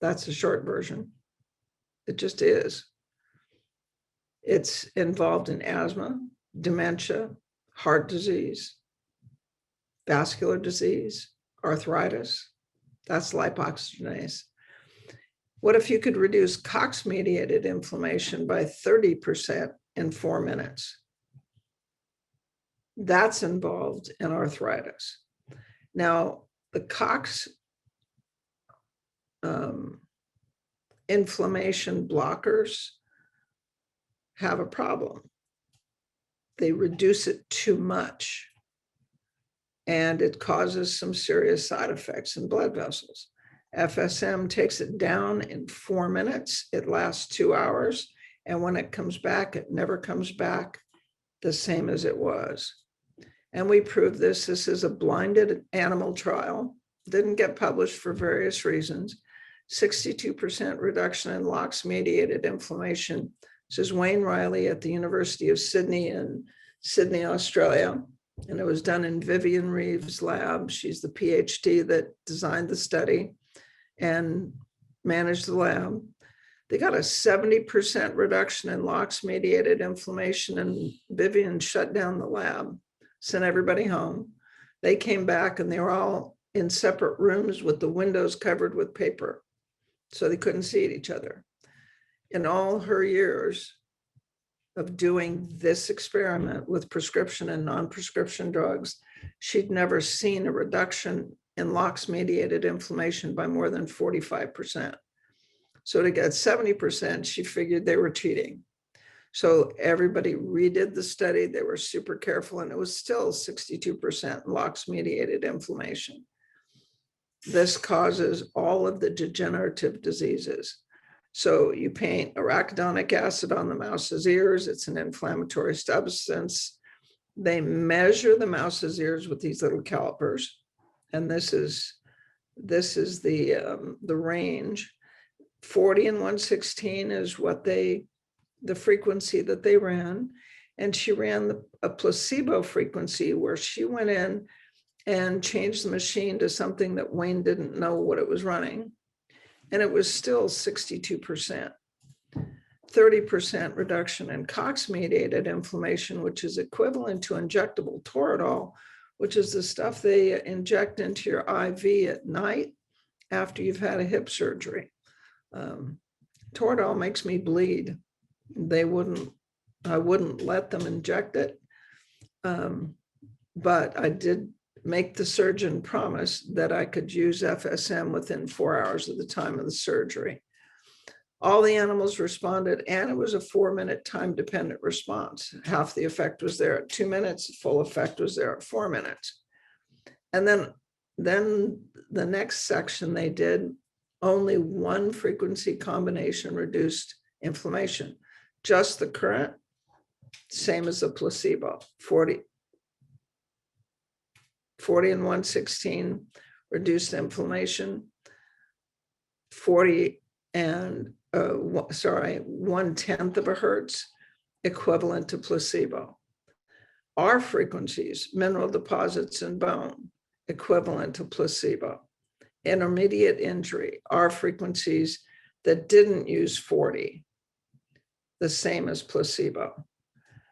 Speaker 2: That's the short version. It just is. It's involved in asthma, dementia, heart disease, vascular disease, arthritis. That's lipoxygenase. What if you could reduce COX-mediated inflammation by 30% in 4 minutes? That's involved in arthritis. Now, the COX inflammation blockers have a problem. They reduce it too much, and it causes some serious side effects in blood vessels. FSM takes it down in 4 minutes. It lasts 2 hours. And when it comes back, it never comes back the same as it was. And we proved this. This is a blinded animal trial. Didn't get published for various reasons. 62% reduction in LOX-mediated inflammation. This is Wayne Riley at the University of Sydney in Sydney, Australia. And it was done in Vivian Reeves' lab. She's the PhD that designed the study and managed the lab. They got a 70% reduction in LOX-mediated inflammation, and Vivian shut down the lab, sent everybody home. They came back and they were all in separate rooms with the windows covered with paper, so they couldn't see each other. In all her years of doing this experiment with prescription and non-prescription drugs, she'd never seen a reduction in LOX-mediated inflammation by more than 45%. So to get 70%, she figured they were cheating. So everybody redid the study. They were super careful, and it was still 62% LOX-mediated inflammation. This causes all of the degenerative diseases. So you paint arachidonic acid on the mouse's ears. It's an inflammatory substance. They measure the mouse's ears with these little calipers. And this is the range. 40 and 116 is what the frequency that they ran. And she ran a placebo frequency where she went in and changed the machine to something that Wayne didn't know what it was running. And it was still 62%. 30% reduction in COX-mediated inflammation, which is equivalent to injectable Toradol, which is the stuff they inject into your IV at night after you've had a hip surgery. Toradol makes me bleed. I wouldn't let them inject it. but I did make the surgeon promise that I could use FSM within 4 hours of the time of the surgery. All the animals responded, and it was a 4-minute time-dependent response. Half the effect was there at 2 minutes, full effect was there at 4 minutes. And then the next section they did, only one frequency combination reduced inflammation. Just the current, same as the placebo, 40 and 116 reduced inflammation, 40 and 1/10 of a hertz, equivalent to placebo. Our frequencies, mineral deposits in bone, equivalent to placebo. Intermediate injury, our frequencies that didn't use 40, the same as placebo.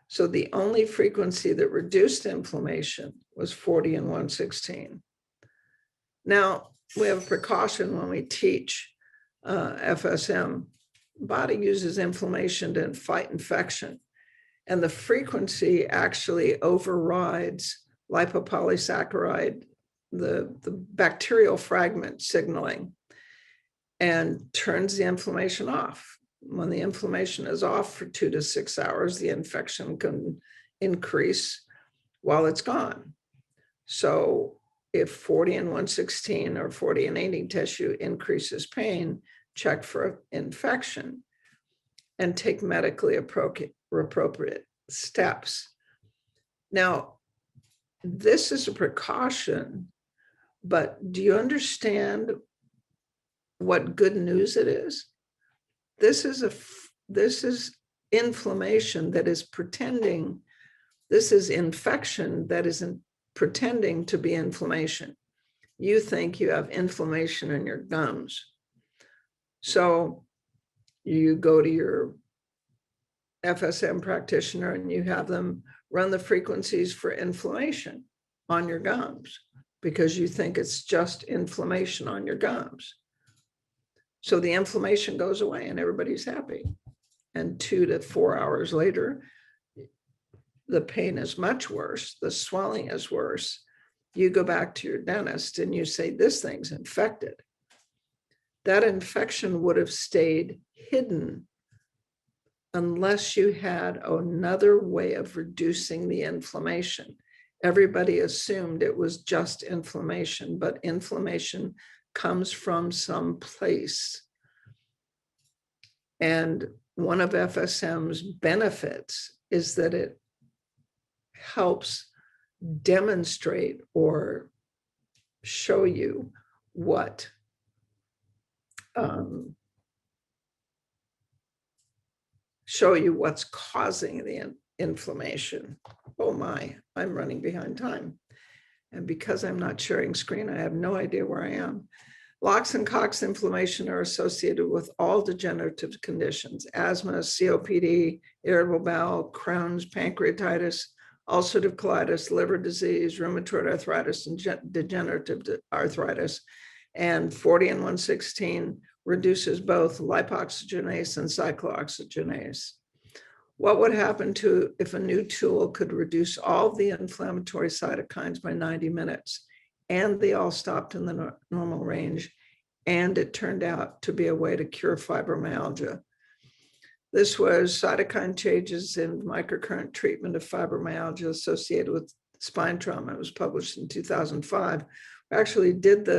Speaker 2: So the only frequency that reduced inflammation was 40 and 116. Now, we have a precaution when we teach FSM. Body uses inflammation to fight infection, and the frequency actually overrides lipopolysaccharide, the bacterial fragment signaling, and turns the inflammation off. When the inflammation is off for 2 to 6 hours, the infection can increase while it's gone. So if 40 and 116 or 40 and 80 tissue increases pain, check for infection and take medically appropriate steps. Now, this is a precaution, but do you understand what good news it is? This is inflammation that is pretending, this is infection that isn't pretending to be inflammation. You think you have inflammation in your gums. So you go to your FSM practitioner and you have them run the frequencies for inflammation on your gums because you think it's just inflammation on your gums. So the inflammation goes away and everybody's happy. And 2 to 4 hours later, the pain is much worse. The swelling is worse. You go back to your dentist and you say, this thing's infected. That infection would have stayed hidden unless you had another way of reducing the inflammation. Everybody assumed it was just inflammation, but inflammation comes from some place. And one of FSM's benefits is that it helps demonstrate or show you what what's causing the inflammation. Oh my, I'm running behind time. And because I'm not sharing screen, I have no idea where I am. Locks and Cox inflammation are associated with all degenerative conditions: asthma, COPD, irritable bowel, Crohn's, pancreatitis, ulcerative colitis, liver disease, rheumatoid arthritis, and degenerative arthritis. And 40 and 116 reduces both lipoxygenase and cyclooxygenase. What would happen if a new tool could reduce all the inflammatory cytokines by 90 minutes, and they all stopped in the normal range, and it turned out to be a way to cure fibromyalgia? This was Cytokine Changes in Microcurrent Treatment of Fibromyalgia Associated with Spine Trauma. It was published in 2005. We actually did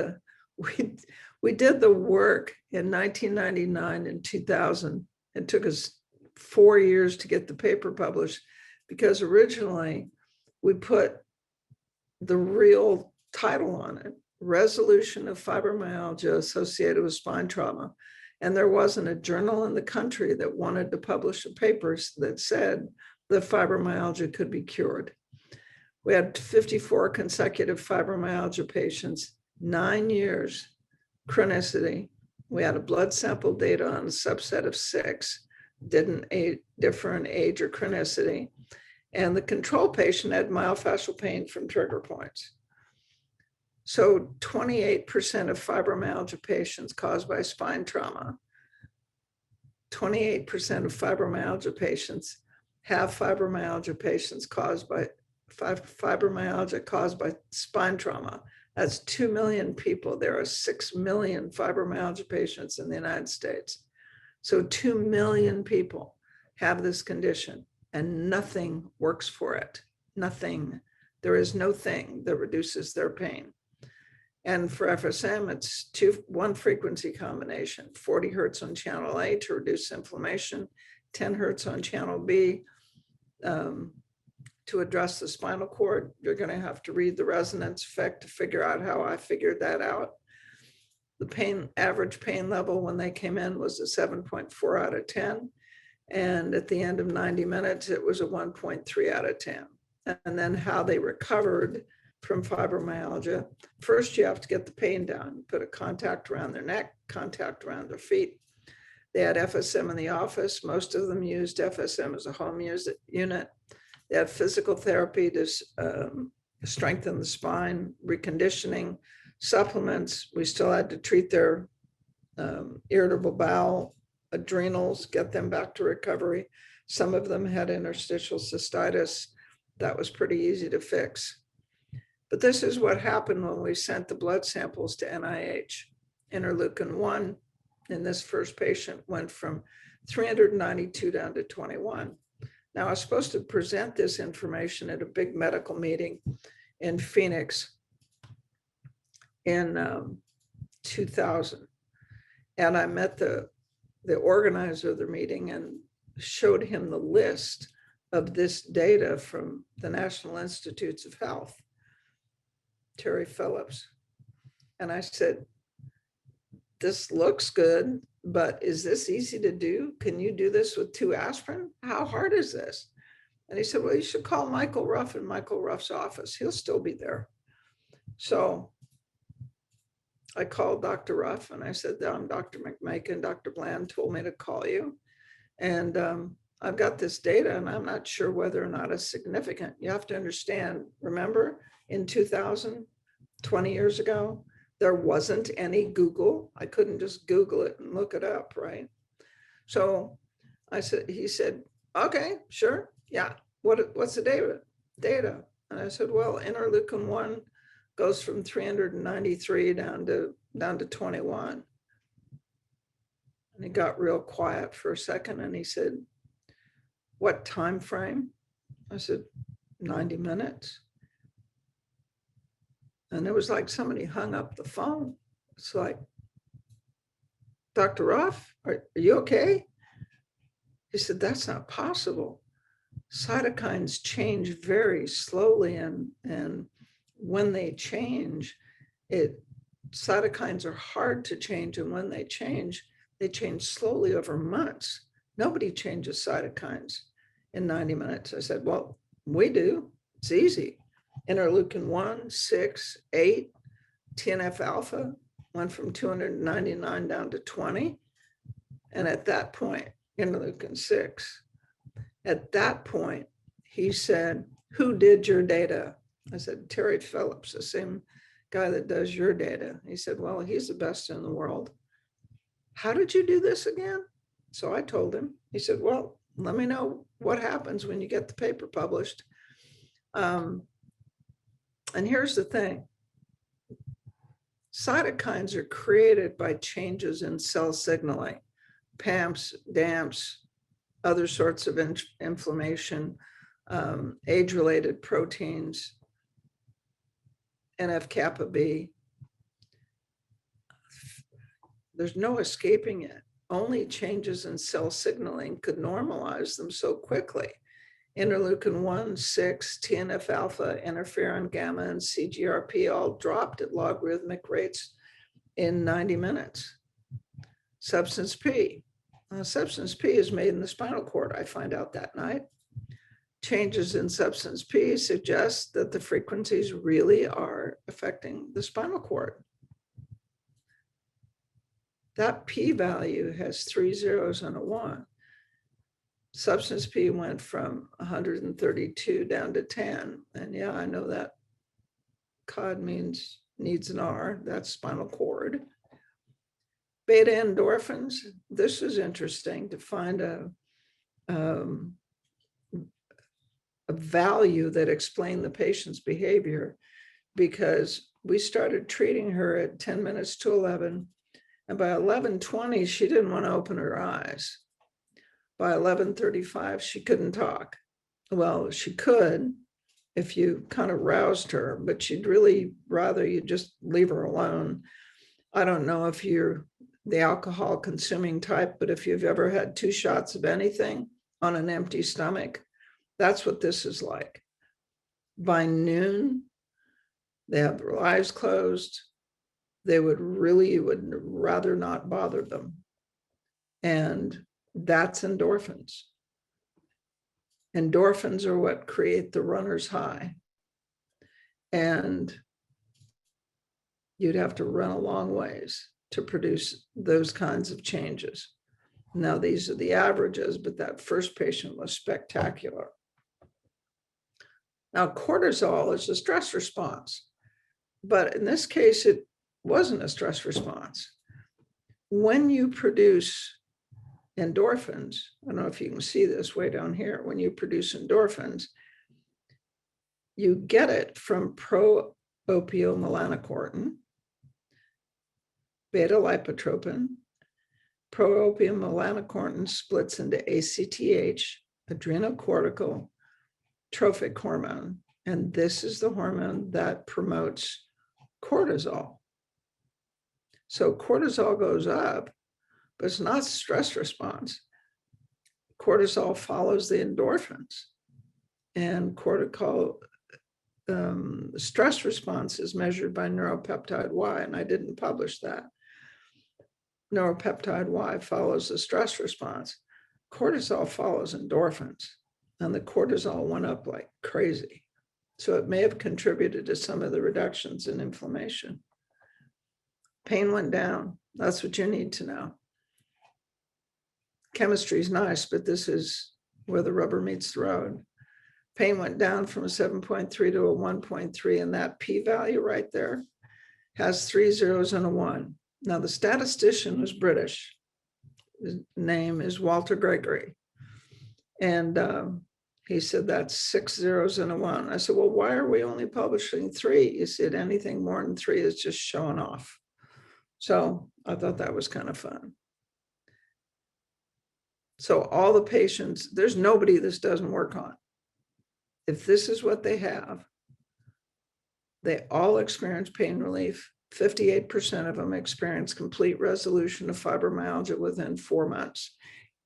Speaker 2: we did the work in 1999 and 2000. It took us 4 years to get the paper published because originally we put the real title on it: Resolution of Fibromyalgia Associated with Spine Trauma. And there wasn't a journal in the country that wanted to publish a paper that said that fibromyalgia could be cured. We had 54 consecutive fibromyalgia patients, 9 years chronicity. We had a blood sample data on a subset of 6, didn't differ in age or chronicity. And the control patient had myofascial pain from trigger points. So 28% of fibromyalgia patients caused by spine trauma, 28% of fibromyalgia patients have fibromyalgia patients caused by fibromyalgia caused by spine trauma. That's 2 million people. There are 6 million fibromyalgia patients in the United States. So 2 million people have this condition and nothing works for it. Nothing. There is no thing that reduces their pain. And for FSM, it's one frequency combination, 40 hertz on channel A to reduce inflammation, 10 hertz on channel B to address the spinal cord. You're going to have to read the resonance effect to figure out how I figured that out. The average pain level when they came in was a 7.4 out of 10. And at the end of 90 minutes, it was a 1.3 out of 10. And then how they recovered from fibromyalgia. First, you have to get the pain down. Put a contact around their neck, contact around their feet. They had FSM in the office. Most of them used FSM as a home unit. They had physical therapy to strengthen the spine, reconditioning, supplements. We still had to treat their irritable bowel, adrenals, get them back to recovery. Some of them had interstitial cystitis. That was pretty easy to fix. But this is what happened when we sent the blood samples to NIH. Interleukin-1 in this first patient went from 392 down to 21. Now, I was supposed to present this information at a big medical meeting in Phoenix in 2000. And I met the organizer of the meeting and showed him the list of this data from the National Institutes of Health, Terry Phillips. And I said, this looks good, but is this easy to do? Can you do this with 2 aspirin? How hard is this? And he said, well, you should call Michael Ruff in Michael Ruff's office. He'll still be there. So I called Dr. Ruff and I said, I'm Dr. McMakin. Dr. Bland told me to call you. And I've got this data and I'm not sure whether or not it's significant. You have to understand, remember in 2000, 20 years ago, there wasn't any Google. I couldn't just Google it and look it up, right? So he said, okay, sure. Yeah. What's the data? And I said, well, interleukin-1 goes from 393 down to 21. And he got real quiet for a second and he said, what time frame? I said, 90 minutes. And it was like somebody hung up the phone. It's like, Dr. Ruff, are you okay? He said, that's not possible. Cytokines change very slowly. And when they change, cytokines are hard to change. And when they change slowly over months. Nobody changes cytokines in 90 minutes. I said, well, we do. It's easy. Interleukin-1, 6, 8, TNF alpha went from 299 down to 20. And at that point, interleukin-6, at that point, he said, who did your data? I said, Terry Phillips, the same guy that does your data. He said, well, he's the best in the world. How did you do this again? So I told him. He said, well, let me know what happens when you get the paper published. And here's the thing. Cytokines are created by changes in cell signaling, PAMPs, DAMPs, other sorts of inflammation, age-related proteins, NF-kappa B. There's no escaping it. Only changes in cell signaling could normalize them so quickly. Interleukin-1, 6, TNF alpha, interferon gamma, and CGRP all dropped at logarithmic rates in 90 minutes. Substance P. Substance P is made in the spinal cord, I find out that night. Changes in substance P suggest that the frequencies really are affecting the spinal cord. That p-value has 3 zeros and a 1. Substance P went from 132 down to 10. And yeah, I know that COD needs an R, that's spinal cord. Beta endorphins, this is interesting to find value that explained the patient's behavior, because we started treating her at 10 minutes to 11. And by 11:20, she didn't want to open her eyes. By 11:35, she couldn't talk. Well, she could if you kind of roused her, but she'd really rather you just leave her alone. I don't know if you're the alcohol consuming type, but if you've ever had 2 shots of anything on an empty stomach, that's what this is like. By noon, they have their eyes closed. They would rather not bother them. And that's endorphins. Endorphins are what create the runner's high. And you'd have to run a long ways to produce those kinds of changes. Now, these are the averages, but that first patient was spectacular. Now, cortisol is a stress response, but in this case, it wasn't a stress response. When you produce endorphins, I don't know if you can see this way down here, when you produce endorphins, you get it from pro-opiomelanocortin, beta-lipotropin. Pro-opiomelanocortin splits into ACTH, adrenocortical trophic hormone, and this is the hormone that promotes cortisol. So cortisol goes up, but it's not stress response. Cortisol follows the endorphins, and cortical stress response is measured by neuropeptide Y, and I didn't publish that. Neuropeptide Y follows the stress response. Cortisol follows endorphins, and the cortisol went up like crazy. So it may have contributed to some of the reductions in inflammation. Pain went down. That's what you need to know. Chemistry is nice, but this is where the rubber meets the road. Pain went down from a 7.3 to a 1.3, and that p-value right there has 3 zeros and a 1. Now, the statistician was British. His name is Walter Gregory. And he said, that's 6 zeros and a 1. I said, well, why are we only publishing 3? He said, anything more than 3 is just showing off. So I thought that was kind of fun. So all the patients, there's nobody this doesn't work on. If this is what they have, they all experience pain relief. 58% of them experience complete resolution of fibromyalgia within 4 months.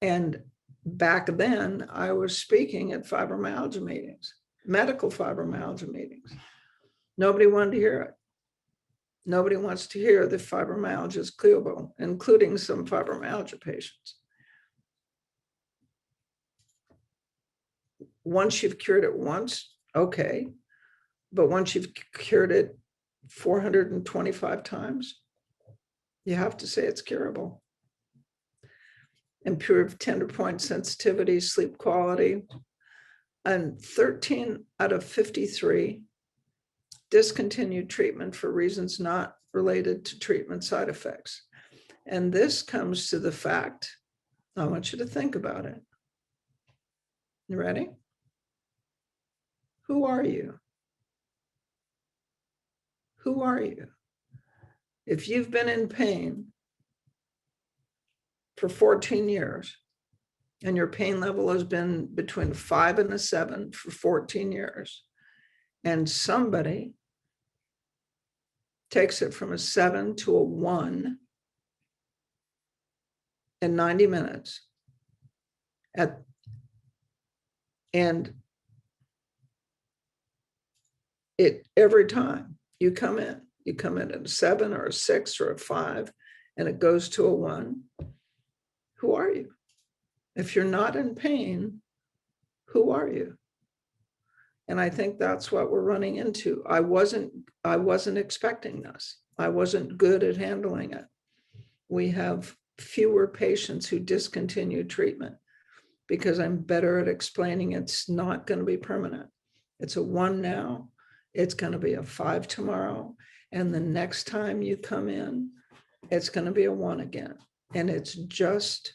Speaker 2: And back then, I was speaking at fibromyalgia meetings, medical fibromyalgia meetings. Nobody wanted to hear it. Nobody wants to hear that fibromyalgia is curable, including some fibromyalgia patients. Once you've cured it once, okay. But once you've cured it 425 times, you have to say it's curable. Improved tender point sensitivity, sleep quality, and 13 out of 53 discontinued treatment for reasons not related to treatment side effects. And this comes to the fact, I want you to think about it. You ready? Who are you? Who are you? If you've been in pain for 14 years and your pain level has been between 5 and a 7 for 14 years, and somebody takes it from a 7 to a 1 in 90 minutes, and it every time you come in at a 7 or a 6 or a 5, and it goes to a 1. Who are you? If you're not in pain, who are you? And I think that's what we're running into. I wasn't expecting this. I wasn't good at handling it. We have fewer patients who discontinue treatment because I'm better at explaining it's not going to be permanent. It's a 1 now. It's going to be a 5 tomorrow. And the next time you come in, it's going to be a 1 again. And it's just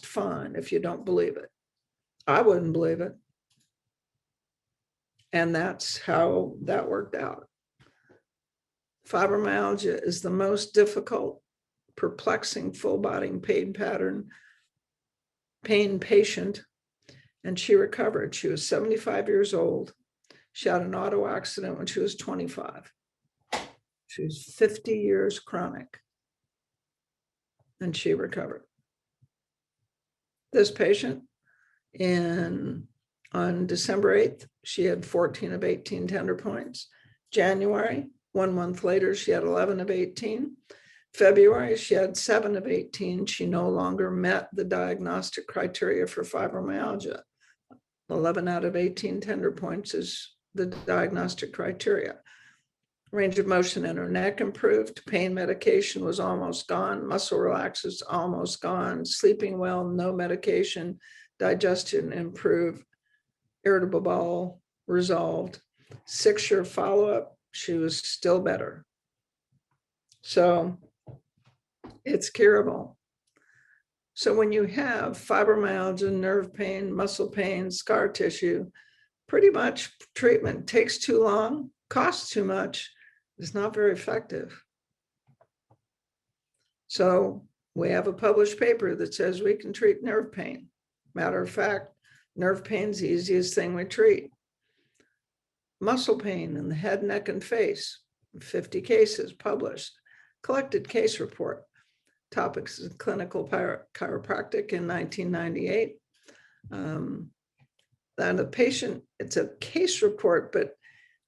Speaker 2: fine if you don't believe it. I wouldn't believe it. And that's how that worked out. Fibromyalgia is the most difficult, perplexing full body pain patient, and she recovered. She was 75 years old. She had an auto accident when she was 25. She was 50 years chronic, and she recovered. This patient, on December 8th, she had 14 of 18 tender points. January, 1 month later, she had 11 of 18. February, she had 7 of 18. She no longer met the diagnostic criteria for fibromyalgia. 11 out of 18 tender points is the diagnostic criteria. Range of motion in her neck improved. Pain medication was almost gone. Muscle relaxers almost gone. Sleeping well, no medication. Digestion improved. Irritable bowel resolved. 6-year follow-up, she was still better. So it's curable. So when you have fibromyalgia, nerve pain, muscle pain, scar tissue, pretty much treatment takes too long, costs too much, is not very effective. So we have a published paper that says we can treat nerve pain. Matter of fact, nerve pain's the easiest thing we treat. Muscle pain in the head, neck, and face, 50 cases published. Collected case report. Topics of clinical chiropractic in 1998. Then the patient, it's a case report, but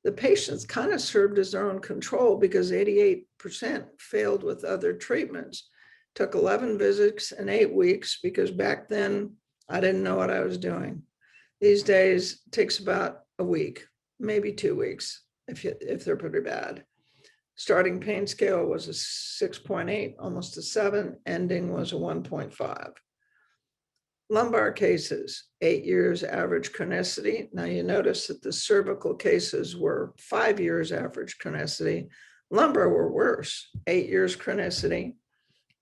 Speaker 2: the patients kind of served as their own control because 88% failed with other treatments. Took 11 visits in 8 weeks because back then I didn't know what I was doing. These days it takes about a week, maybe 2 weeks if they're pretty bad. Starting pain scale was a 6.8, almost a 7. Ending was a 1.5. Lumbar cases, 8 years average chronicity. Now you notice that the cervical cases were 5 years average chronicity. Lumbar were worse, 8 years chronicity.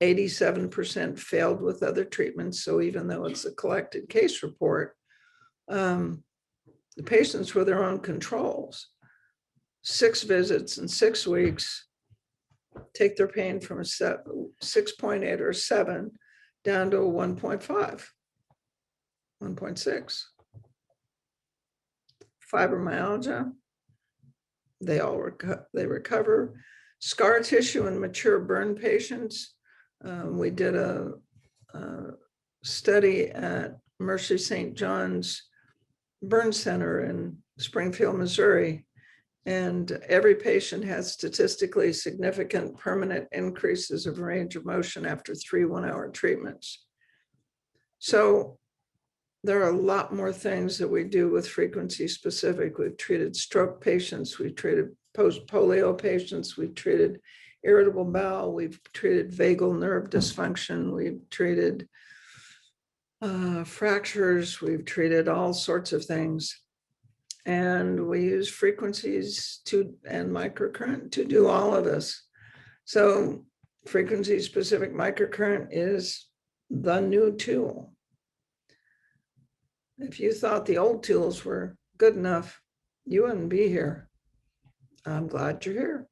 Speaker 2: 87% failed with other treatments. So even though it's a collected case report, the patients were their own controls. 6 visits in 6 weeks, take their pain from a 6.8 or 7 down to a 1.5, 1.6. Fibromyalgia, they recover. Scar tissue in mature burn patients. We did a study at Mercy St. John's Burn Center in Springfield, Missouri. And every patient has statistically significant permanent increases of range of motion after 3 1-hour treatments. So there are a lot more things that we do with frequency specific. We've treated stroke patients, we've treated post-polio patients, we've treated irritable bowel, we've treated vagal nerve dysfunction, we've treated fractures, we've treated all sorts of things. And we use frequencies and microcurrent to do all of this. So frequency specific microcurrent is the new tool. If you thought the old tools were good enough, you wouldn't be here. I'm glad you're here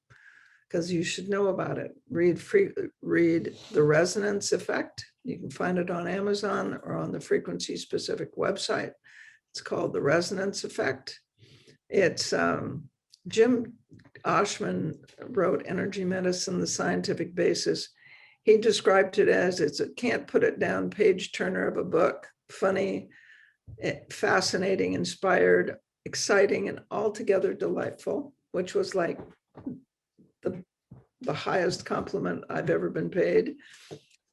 Speaker 2: because you should know about it. Read The Resonance Effect. You can find it on Amazon or on the frequency specific website. It's called The Resonance Effect. It's Jim Oshman wrote Energy Medicine, the Scientific Basis. He described it as it's a can't put it down page turner of a book, funny, fascinating, inspired, exciting, and altogether delightful, which was like the highest compliment I've ever been paid.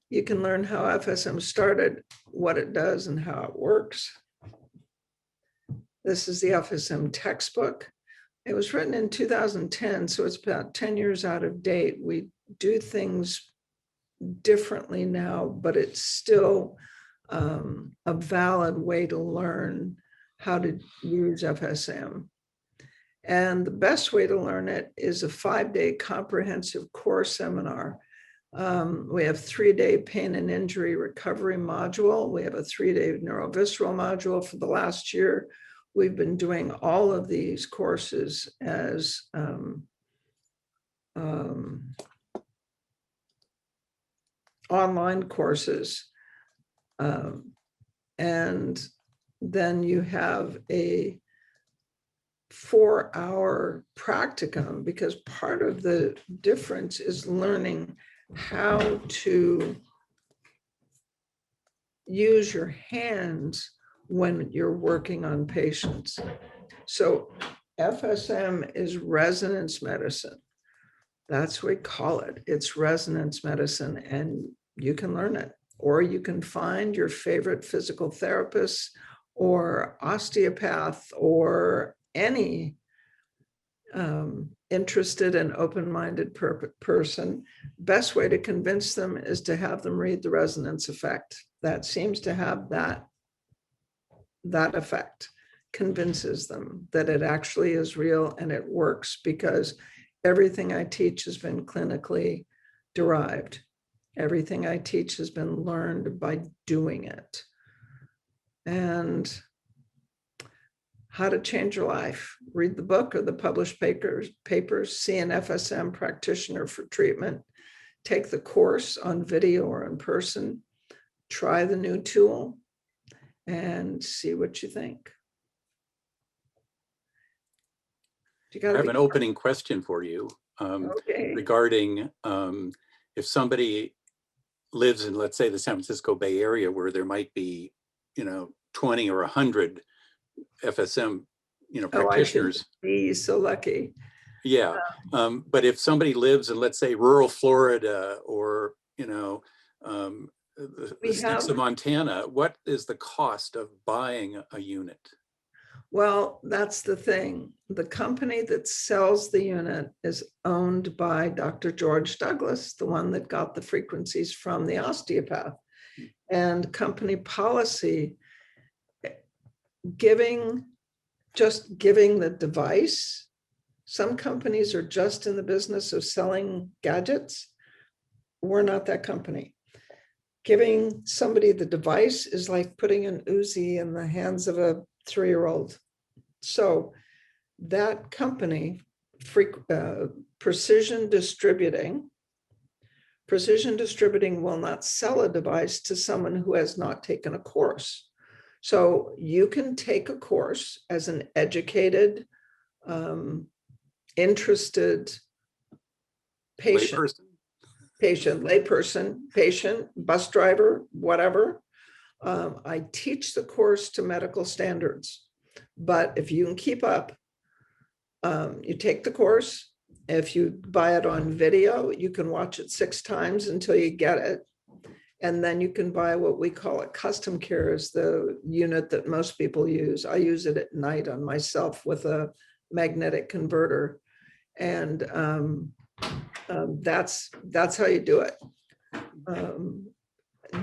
Speaker 2: You can learn how FSM started, what it does, and how it works. This is the FSM textbook. It was written in 2010, so it's about 10 years out of date. We do things differently now, but it's still a valid way to learn how to use FSM. And the best way to learn it is a 5-day comprehensive core seminar. We have 3-day pain and injury recovery module. We have a 3-day neurovisceral module for the last year. we've been doing all of these courses as online courses. And then you have a 4-hour practicum, because part of the difference is learning how to use your hands when you're working on patients. So FSM is resonance medicine. That's what we call it. It's resonance medicine, and you can learn it, or you can find your favorite physical therapist or osteopath or any interested and open-minded person. Best way to convince them is to have them read the resonance effect. That seems to have that effect, convinces them that it actually is real and it works, because everything I teach has been clinically derived. Everything I teach has been learned by doing it. And how to change your life. Read the book or the published papers, see an FSM practitioner for treatment, take the course on video or in person, try the new tool, and see what you think.
Speaker 3: I have an opening question for you regarding if somebody lives in, let's say, the San Francisco Bay Area, where there might be, 20 or 100 FSM, practitioners.
Speaker 2: Oh, I should be so lucky.
Speaker 3: Yeah, but if somebody lives in, let's say, rural Florida or, the sticks of Montana, what is the cost of buying a unit?
Speaker 2: Well, that's the thing. The company that sells the unit is owned by Dr. George Douglas, the one that got the frequencies from the osteopath. And company policy, just giving the device. Some companies are just in the business of selling gadgets. We're not that company. Giving somebody the device is like putting an Uzi in the hands of a 3-year-old. So that company, Precision Distributing will not sell a device to someone who has not taken a course. So you can take a course as an educated, interested patient, layperson, bus driver, whatever. I teach the course to medical standards, but if you can keep up, you take the course. If you buy it on video, you can watch it 6 times until you get it. And then you can buy what we call a custom care, is the unit that most people use. I use it at night on myself with a magnetic converter. And that's how you do it.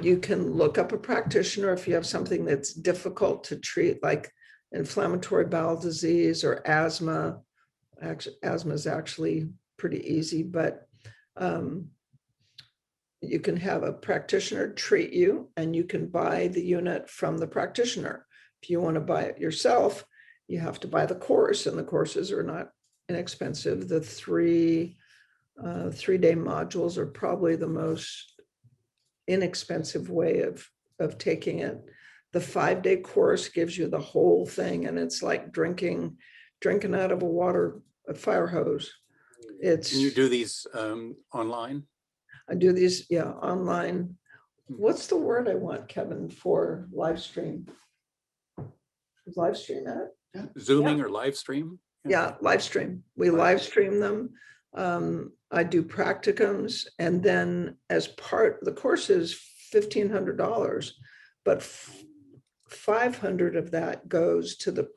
Speaker 2: You can look up a practitioner if you have something that's difficult to treat, like inflammatory bowel disease or asthma. Asthma is actually pretty easy, but you can have a practitioner treat you, and you can buy the unit from the practitioner. If you want to buy it yourself, you have to buy the course, and the courses are not inexpensive. The 3-day modules are probably the most inexpensive way of taking it. The 5-day course gives you the whole thing, and it's like drinking out of a fire hose.
Speaker 3: Can you do these online?
Speaker 2: I do these, online. What's the word I want, Kevin, for live stream? Is live stream that?
Speaker 3: Yeah. Zooming or live stream?
Speaker 2: Yeah, live stream. We live stream them. I do practicums, and then as part, the course is $1,500, but $500 of that goes to the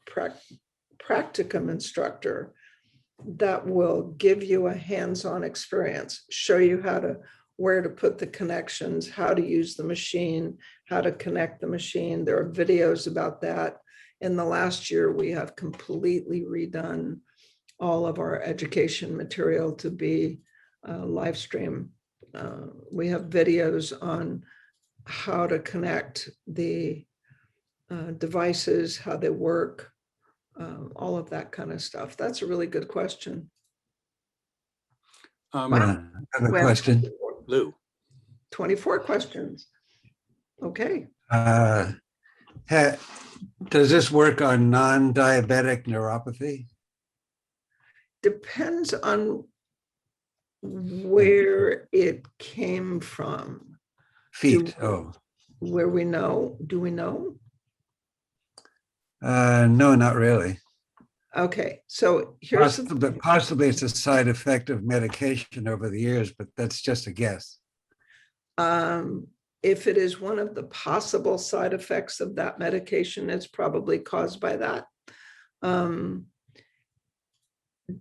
Speaker 2: practicum instructor that will give you a hands-on experience, show you where to put the connections, how to use the machine, how to connect the machine. There are videos about that. In the last year, we have completely redone all of our education material to be live stream. We have videos on how to connect the devices, how they work, all of that kind of stuff? That's a really good question.
Speaker 4: I have a question.
Speaker 3: Lou.
Speaker 2: 24 questions. Okay.
Speaker 4: Does this work on non-diabetic neuropathy?
Speaker 2: Depends on where it came from.
Speaker 4: Feet.
Speaker 2: Where we know. Do we know?
Speaker 4: No, not really.
Speaker 2: Okay, so here's
Speaker 4: possibly it's a side effect of medication over the years, but that's just a guess.
Speaker 2: If it is one of the possible side effects of that medication, it's probably caused by that.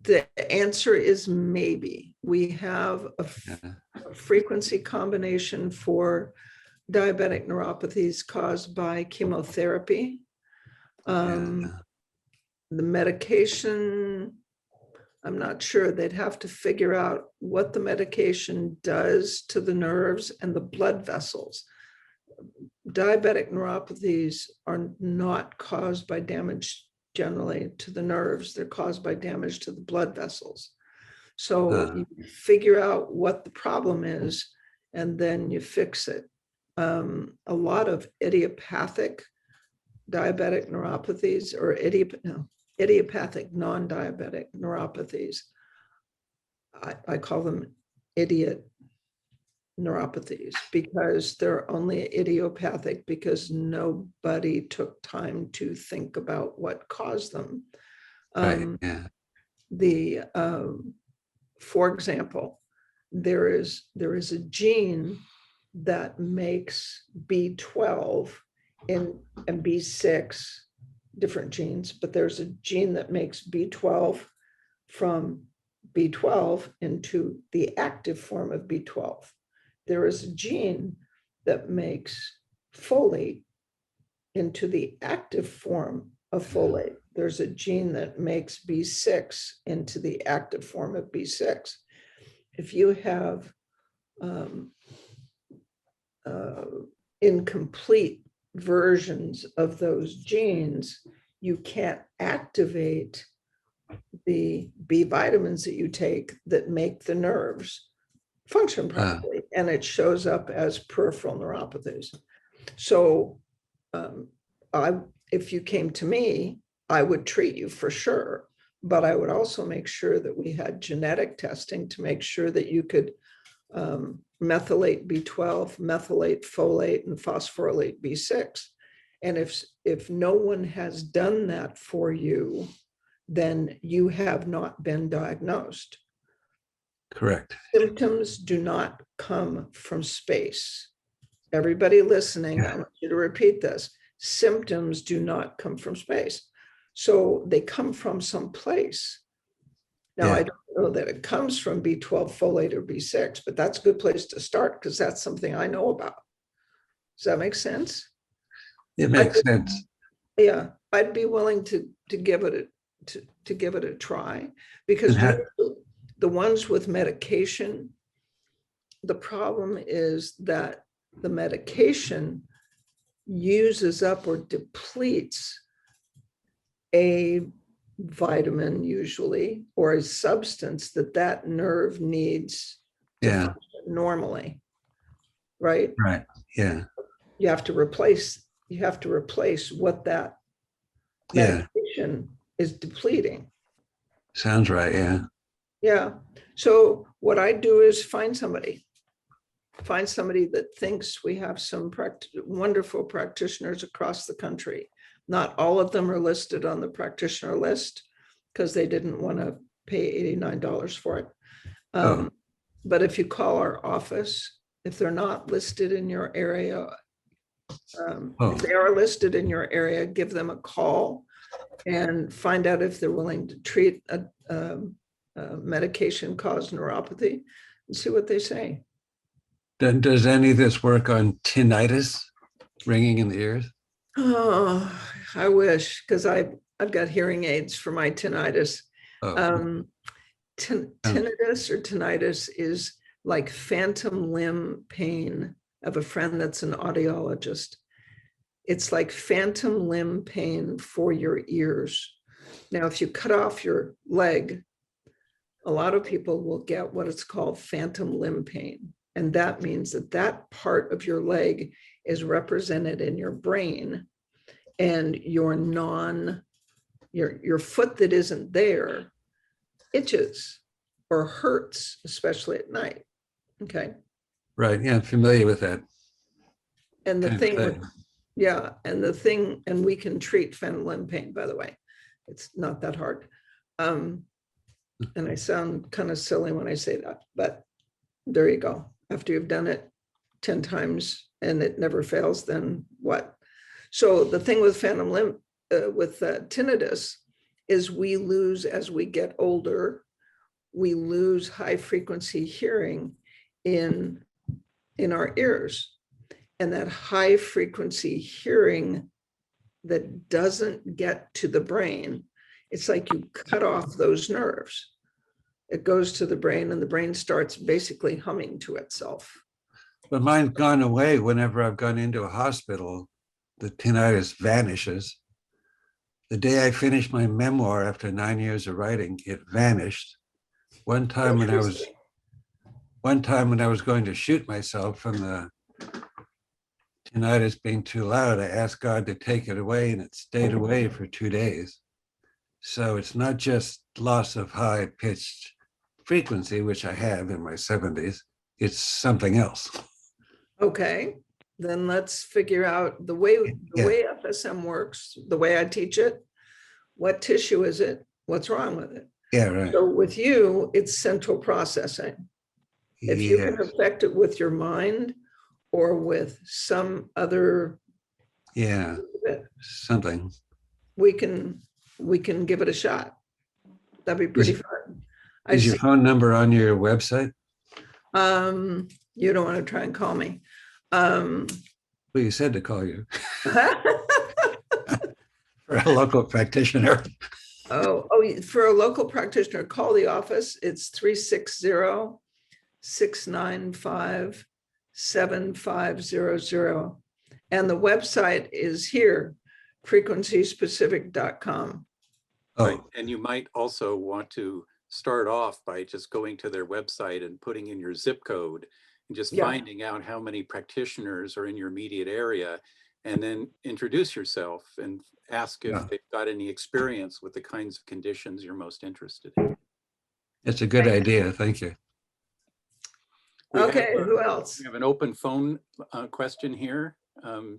Speaker 2: The answer is maybe. We have a frequency combination for diabetic neuropathies caused by chemotherapy. The medication, I'm not sure. They'd have to figure out what the medication does to the nerves and the blood vessels. Diabetic neuropathies are not caused by damage generally to the nerves. They're caused by damage to the blood vessels. So you figure out what the problem is, and then you fix it. A lot of idiopathic diabetic neuropathies, or idiopathic non-diabetic neuropathies, I call them idiot neuropathies, because they're only idiopathic because nobody took time to think about what caused them. For example, there is a gene that makes B12 and B6, different genes, but there's a gene that makes B12 from B12 into the active form of B12. There is a gene that makes folate into the active form of folate. There's a gene that makes B6 into the active form of B6. If you have incomplete versions of those genes, you can't activate the B vitamins that you take that make the nerves function properly, and it shows up as peripheral neuropathies. So if you came to me, I would treat you for sure, but I would also make sure that we had genetic testing to make sure that you could methylate B12, methylate folate, and phosphorylate B6. And if no one has done that for you, then you have not been diagnosed.
Speaker 4: Correct.
Speaker 2: Symptoms do not come from space. Everybody listening, I want you to repeat this. Symptoms do not come from space. So they come from some place. Now, I don't know that it comes from B12, folate, or B6, but that's a good place to start because that's something I know about. Does that make sense?
Speaker 4: It makes sense.
Speaker 2: Yeah, I'd be willing to give it a try, because the ones with medication, the problem is that the medication uses up or depletes a vitamin usually, or a substance that nerve needs to function normally, right?
Speaker 4: Right. Yeah.
Speaker 2: You have to replace what that medication is depleting.
Speaker 4: Sounds right.
Speaker 2: Yeah. So what I do is find somebody that thinks we have some wonderful practitioners across the country. Not all of them are listed on the practitioner list because they didn't want to pay $89 for it. But if you call our office, if they're not listed in your area, if they are listed in your area, give them a call and find out if they're willing to treat a medication-caused neuropathy and see what they say.
Speaker 4: Then does any of this work on tinnitus, ringing in the ears?
Speaker 2: Oh, I wish, because I've got hearing aids for my tinnitus. Tinnitus is like phantom limb pain. I have a friend that's an audiologist. It's like phantom limb pain for your ears. Now, if you cut off your leg, a lot of people will get what it's called phantom limb pain. And that means that that part of your leg is represented in your brain, and your foot that isn't there itches or hurts, especially at night. Okay.
Speaker 4: Right. Yeah, I'm familiar with that.
Speaker 2: And the
Speaker 4: kind of
Speaker 2: thing,
Speaker 4: thing.
Speaker 2: and we can treat phantom limb pain, by the way. It's not that hard. And I sound kind of silly when I say that, but there you go. After you've done it 10 times and it never fails, then what? So the thing with phantom limb, with tinnitus, is we lose, as we get older, we lose high frequency hearing in our ears. And that high frequency hearing that doesn't get to the brain, it's like you cut off those nerves. It goes to the brain and the brain starts basically humming to itself.
Speaker 4: But mine's gone away whenever I've gone into a hospital. The tinnitus vanishes. The day I finished my memoir after 9 years of writing, it vanished. One time when I was going to shoot myself from the tinnitus being too loud, I asked God to take it away, and it stayed away for 2 days. So it's not just loss of high pitched frequency, which I have in my 70s, it's something else.
Speaker 2: Okay, then let's figure out the way FSM works, the way I teach it. What tissue is it? What's wrong with it?
Speaker 4: Yeah, right.
Speaker 2: So with you, it's central processing. If you can affect it with your mind or with some other,
Speaker 4: something,
Speaker 2: we can give it a shot. That'd be pretty fun.
Speaker 4: Is your phone number on your website?
Speaker 2: You don't want to try and call me.
Speaker 4: Well, you said to call you. For a local practitioner.
Speaker 2: Oh, for a local practitioner, call the office. It's 360-695-7500. And the website is here, frequencyspecific.com.
Speaker 4: Oh.
Speaker 3: Right. And you might also want to start off by just going to their website and putting in your zip code and just finding out how many practitioners are in your immediate area, and then introduce yourself and ask if they've got any experience with the kinds of conditions you're most interested in.
Speaker 4: It's a good idea. Thank you.
Speaker 2: Who else?
Speaker 3: We have an open phone question here.
Speaker 2: I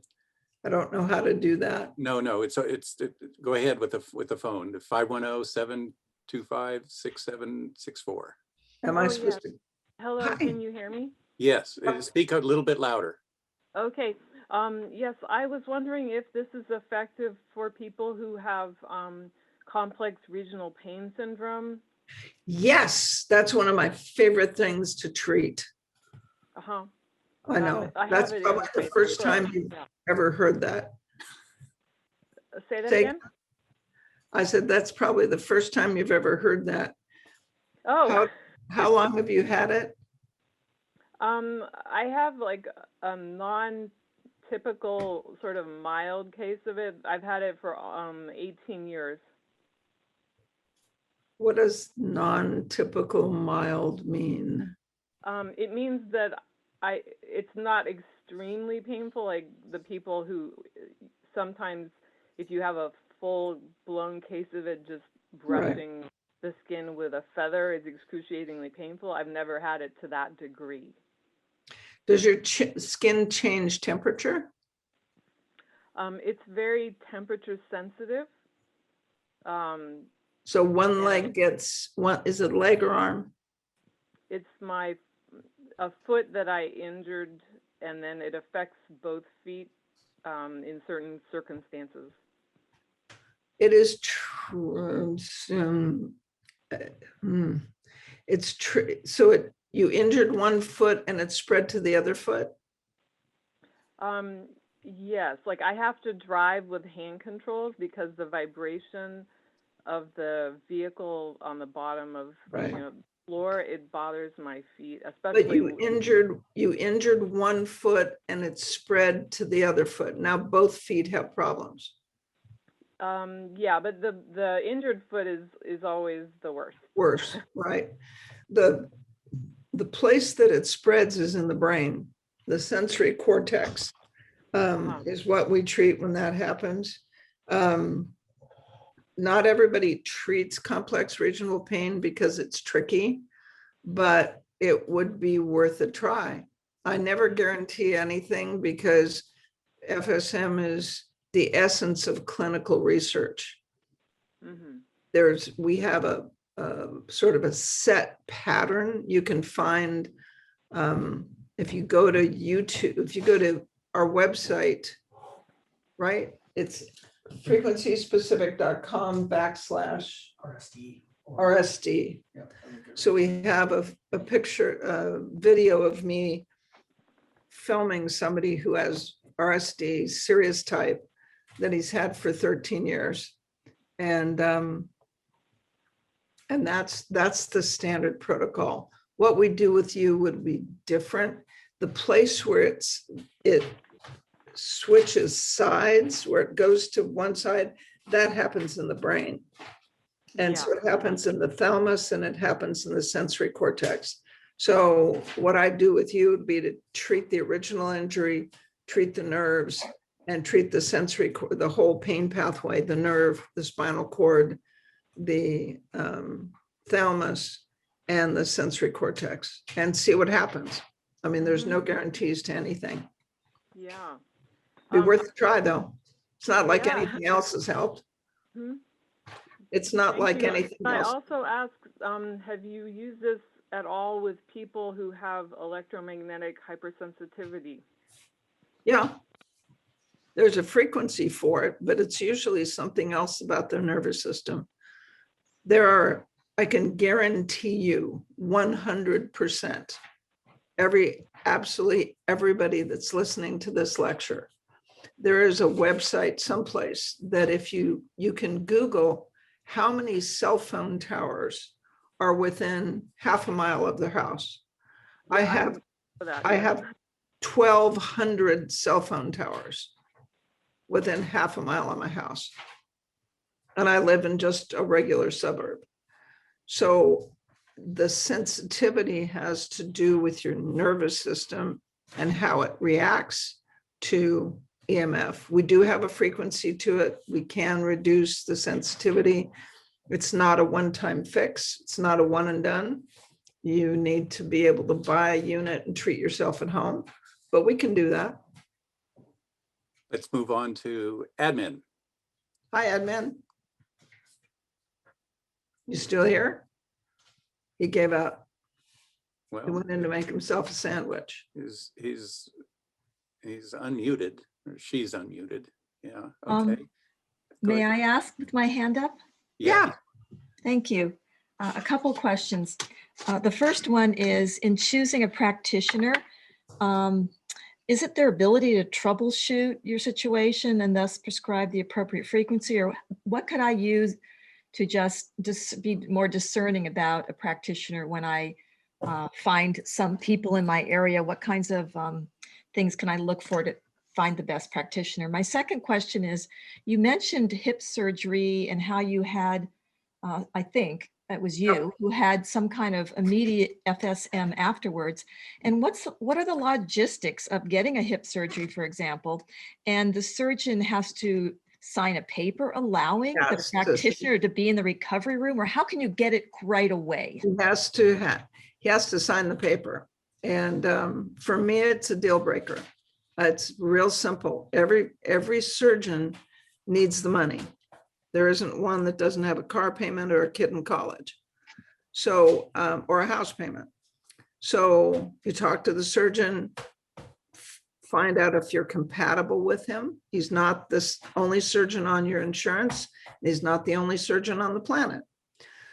Speaker 2: don't know how to do that.
Speaker 3: No, go ahead with the phone, 510-725-6764.
Speaker 2: Am I supposed to?
Speaker 5: Hello,
Speaker 2: Hi.
Speaker 5: Can you hear me?
Speaker 3: Yes, speak a little bit louder.
Speaker 5: Okay. Yes, I was wondering if this is effective for people who have complex regional pain syndrome.
Speaker 2: Yes, that's one of my favorite things to treat.
Speaker 5: Uh-huh.
Speaker 2: I know. That's probably the first time you've ever heard that.
Speaker 5: Say that again?
Speaker 2: I said, that's probably the first time you've ever heard that.
Speaker 5: Oh.
Speaker 2: How long have you had it?
Speaker 5: I have like a non-typical sort of mild case of it. I've had it for 18 years.
Speaker 2: What does non-typical mild mean?
Speaker 5: It means that it's not extremely painful, like the people who sometimes, if you have a full-blown case of it, just brushing the skin with a feather is excruciatingly painful. I've never had it to that degree.
Speaker 2: Does your skin change temperature?
Speaker 5: It's very temperature sensitive.
Speaker 2: So one leg gets is it leg or arm?
Speaker 5: It's a foot that I injured, and then it affects both feet in certain circumstances.
Speaker 2: It is true. It's true. So you injured one foot and it spread to the other foot?
Speaker 5: Yes, like I have to drive with hand controls because the vibration of the vehicle on the bottom of the floor, it bothers my feet, especially.
Speaker 2: But you injured one foot and it spread to the other foot. Now both feet have problems.
Speaker 5: Yeah, but the injured foot is always the worst.
Speaker 2: Worse, right? The place that it spreads is in the brain. The sensory cortex is what we treat when that happens. Not everybody treats complex regional pain because it's tricky, but it would be worth a try. I never guarantee anything because FSM is the essence of clinical research. We have a sort of a set pattern. You can find, if you go to YouTube, if you go to our website, right? It's frequencyspecific.com/RSD. So we have a picture, a video of me filming somebody who has RSD, serious type, that he's had for 13 years. And that's the standard protocol. What we do with you would be different. The place where it switches sides, where it goes to one side, that happens in the brain. And so it happens in the thalamus and it happens in the sensory cortex. So what I do with you would be to treat the original injury, treat the nerves, and treat the sensory, the whole pain pathway, the nerve, the spinal cord, the thalamus, and the sensory cortex, and see what happens. I mean, there's no guarantees to anything.
Speaker 5: Yeah.
Speaker 2: Be worth a try, though. It's not like anything else has helped. It's not like anything else.
Speaker 5: I also asked, have you used this at all with people who have electromagnetic hypersensitivity?
Speaker 2: Yeah. There's a frequency for it, but it's usually something else about their nervous system. I can guarantee you 100%, absolutely everybody that's listening to this lecture, there is a website someplace that if you can Google how many cell phone towers are within half a mile of their house. I have 1,200 cell phone towers within half a mile of my house. And I live in just a regular suburb. So the sensitivity has to do with your nervous system and how it reacts to EMF. We do have a frequency to it. We can reduce the sensitivity. It's not a one-time fix. It's not a one and done. You need to be able to buy a unit and treat yourself at home, but we can do that.
Speaker 3: Let's move on to admin.
Speaker 2: Hi, admin. You still here? He gave up.
Speaker 3: Well,
Speaker 2: he went in to make himself a sandwich.
Speaker 3: He's unmuted, or she's unmuted. Yeah. Okay.
Speaker 6: May I ask with my hand up?
Speaker 2: Yeah.
Speaker 6: Thank you. A couple questions. The first one is, in choosing a practitioner, is it their ability to troubleshoot your situation and thus prescribe the appropriate frequency, or what could I use to just be more discerning about a practitioner when I find some people in my area? What kinds of things can I look for to find the best practitioner? My second question is, you mentioned hip surgery and how you had, I think it was you, who had some kind of immediate FSM afterwards. And what are the logistics of getting a hip surgery, for example, and the surgeon has to sign a paper allowing the practitioner to be in the recovery room, or how can you get it right away?
Speaker 2: He has to sign the paper. And for me, it's a deal breaker. It's real simple. Every surgeon needs the money. There isn't one that doesn't have a car payment or a kid in college. So, or a house payment. So you talk to the surgeon, find out if you're compatible with him. He's not this only surgeon on your insurance. He's not the only surgeon on the planet.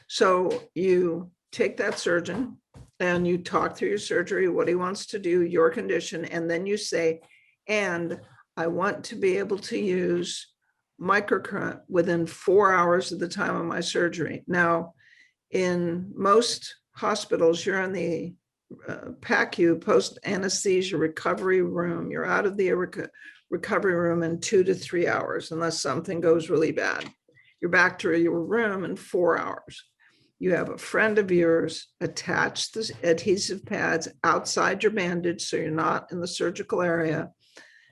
Speaker 2: So you take that surgeon and you talk through your surgery, what he wants to do, your condition, and then you say, and I want to be able to use microcurrent within 4 hours of the time of my surgery. Now, in most hospitals, you're on the PACU, post-anesthesia recovery room. You're out of the recovery room in 2 to 3 hours, unless something goes really bad. You're back to your room in 4 hours. You have a friend of yours attach the adhesive pads outside your bandage so you're not in the surgical area,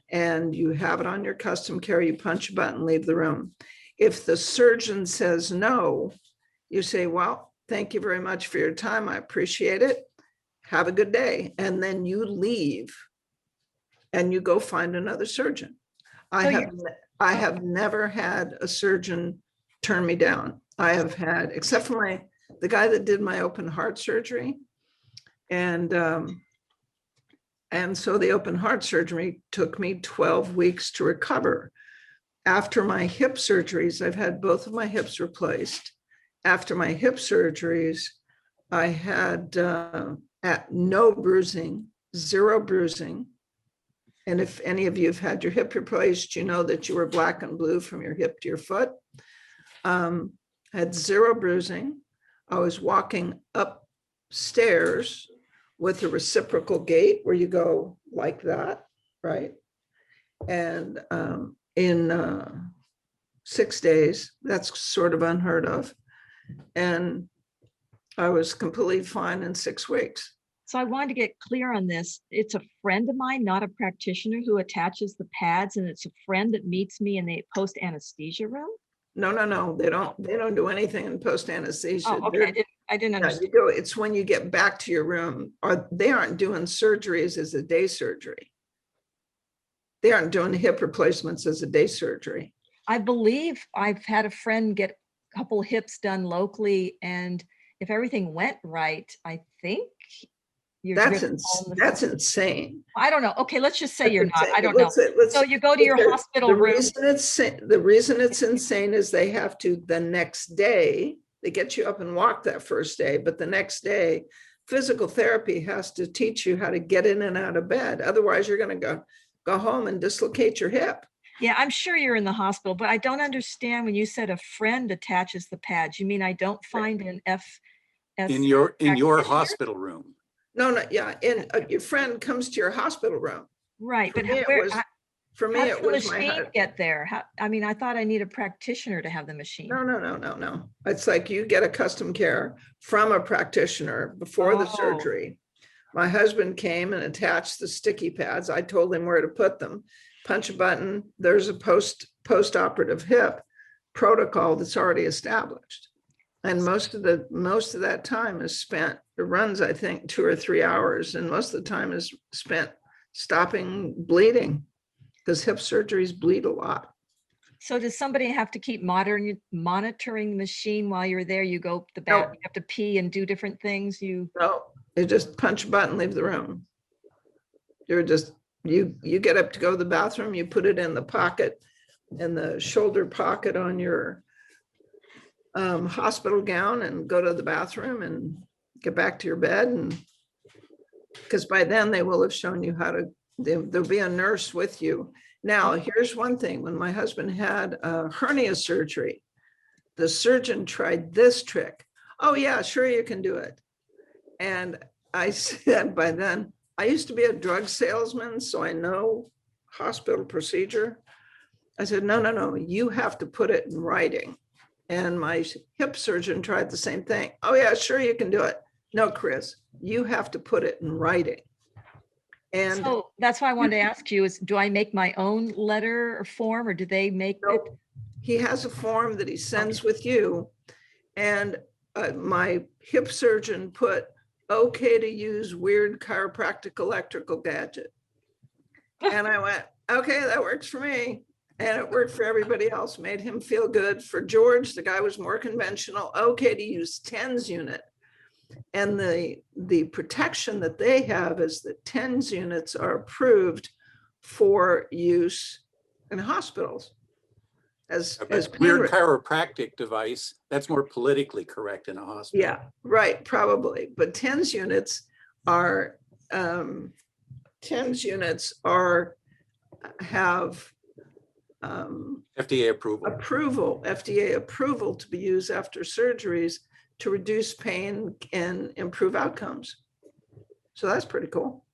Speaker 2: and you have it on your custom care. You punch a button, leave the room. If the surgeon says no, you say, well, thank you very much for your time. I appreciate it. Have a good day. And then you leave and you go find another surgeon. I have never had a surgeon turn me down. I have had, except for the guy that did my open heart surgery. And so the open heart surgery took me 12 weeks to recover. After my hip surgeries, I've had both of my hips replaced. After my hip surgeries, I had no bruising, 0 bruising. And if any of you have had your hip replaced, you know that you were black and blue from your hip to your foot. Had 0 bruising. I was walking upstairs with a reciprocal gait where you go like that, right? And in 6 days, that's sort of unheard of. And I was completely fine in 6 weeks.
Speaker 6: So I wanted to get clear on this. It's a friend of mine, not a practitioner, who attaches the pads, and it's a friend that meets me in the post anesthesia room.
Speaker 2: No. They don't do anything in post anesthesia.
Speaker 6: Oh, okay. I didn't understand.
Speaker 2: It's when you get back to your room. They aren't doing surgeries as a day surgery. They aren't doing hip replacements as a day surgery.
Speaker 6: I believe I've had a friend get a couple hips done locally, and if everything went right, I think
Speaker 2: that's insane.
Speaker 6: I don't know. Okay, let's just say you're not. I don't know. So you go to your hospital room.
Speaker 2: The reason it's insane is they have to, the next day, they get you up and walk that first day, but the next day, physical therapy has to teach you how to get in and out of bed. Otherwise, you're going to go home and dislocate your hip.
Speaker 6: Yeah, I'm sure you're in the hospital, but I don't understand when you said a friend attaches the pads. You mean I don't find an FSM
Speaker 3: in your hospital room?
Speaker 2: No, yeah. Your friend comes to your hospital room.
Speaker 6: Right,
Speaker 2: but for me, it was my machine
Speaker 6: get there. I thought I need a practitioner to have the machine.
Speaker 2: No. It's like you get a custom care from a practitioner before the surgery. My husband came and attached the sticky pads. I told him where to put them. Punch a button. There's a post-operative hip protocol that's already established. And most of that time is spent, it runs, I think, 2 or 3 hours. And most of the time is spent stopping bleeding, because hip surgeries bleed a lot.
Speaker 6: So does somebody have to keep monitoring the machine while you're there? You go to the bathroom, you have to pee and do different things?
Speaker 2: No, you just punch a button, leave the room. You're just, you get up to go to the bathroom, you put it in the pocket, in the shoulder pocket on your hospital gown, and go to the bathroom and get back to your bed. And because by then they will have shown you how to, there'll be a nurse with you. Now, here's one thing. When my husband had a hernia surgery, the surgeon tried this trick. Oh yeah, sure, you can do it. And I said, by then, I used to be a drug salesman, so I know hospital procedure. I said, no, you have to put it in writing. And my hip surgeon tried the same thing. Oh yeah, sure, you can do it. No, Chris, you have to put it in writing. And
Speaker 6: so that's why I wanted to ask you is, do I make my own letter or form, or do they make it?
Speaker 2: He has a form that he sends with you. And my hip surgeon put, okay to use weird chiropractic electrical gadget. And I went, okay, that works for me. And it worked for everybody else, made him feel good. For George, the guy was more conventional, okay to use TENS unit. And the protection that they have is that TENS units are approved for use in hospitals. As
Speaker 3: weird chiropractic device, that's more politically correct in a hospital.
Speaker 2: Yeah, right, probably. But TENS units are have
Speaker 3: FDA approval.
Speaker 2: FDA approval to be used after surgeries to reduce pain and improve outcomes. So that's pretty cool.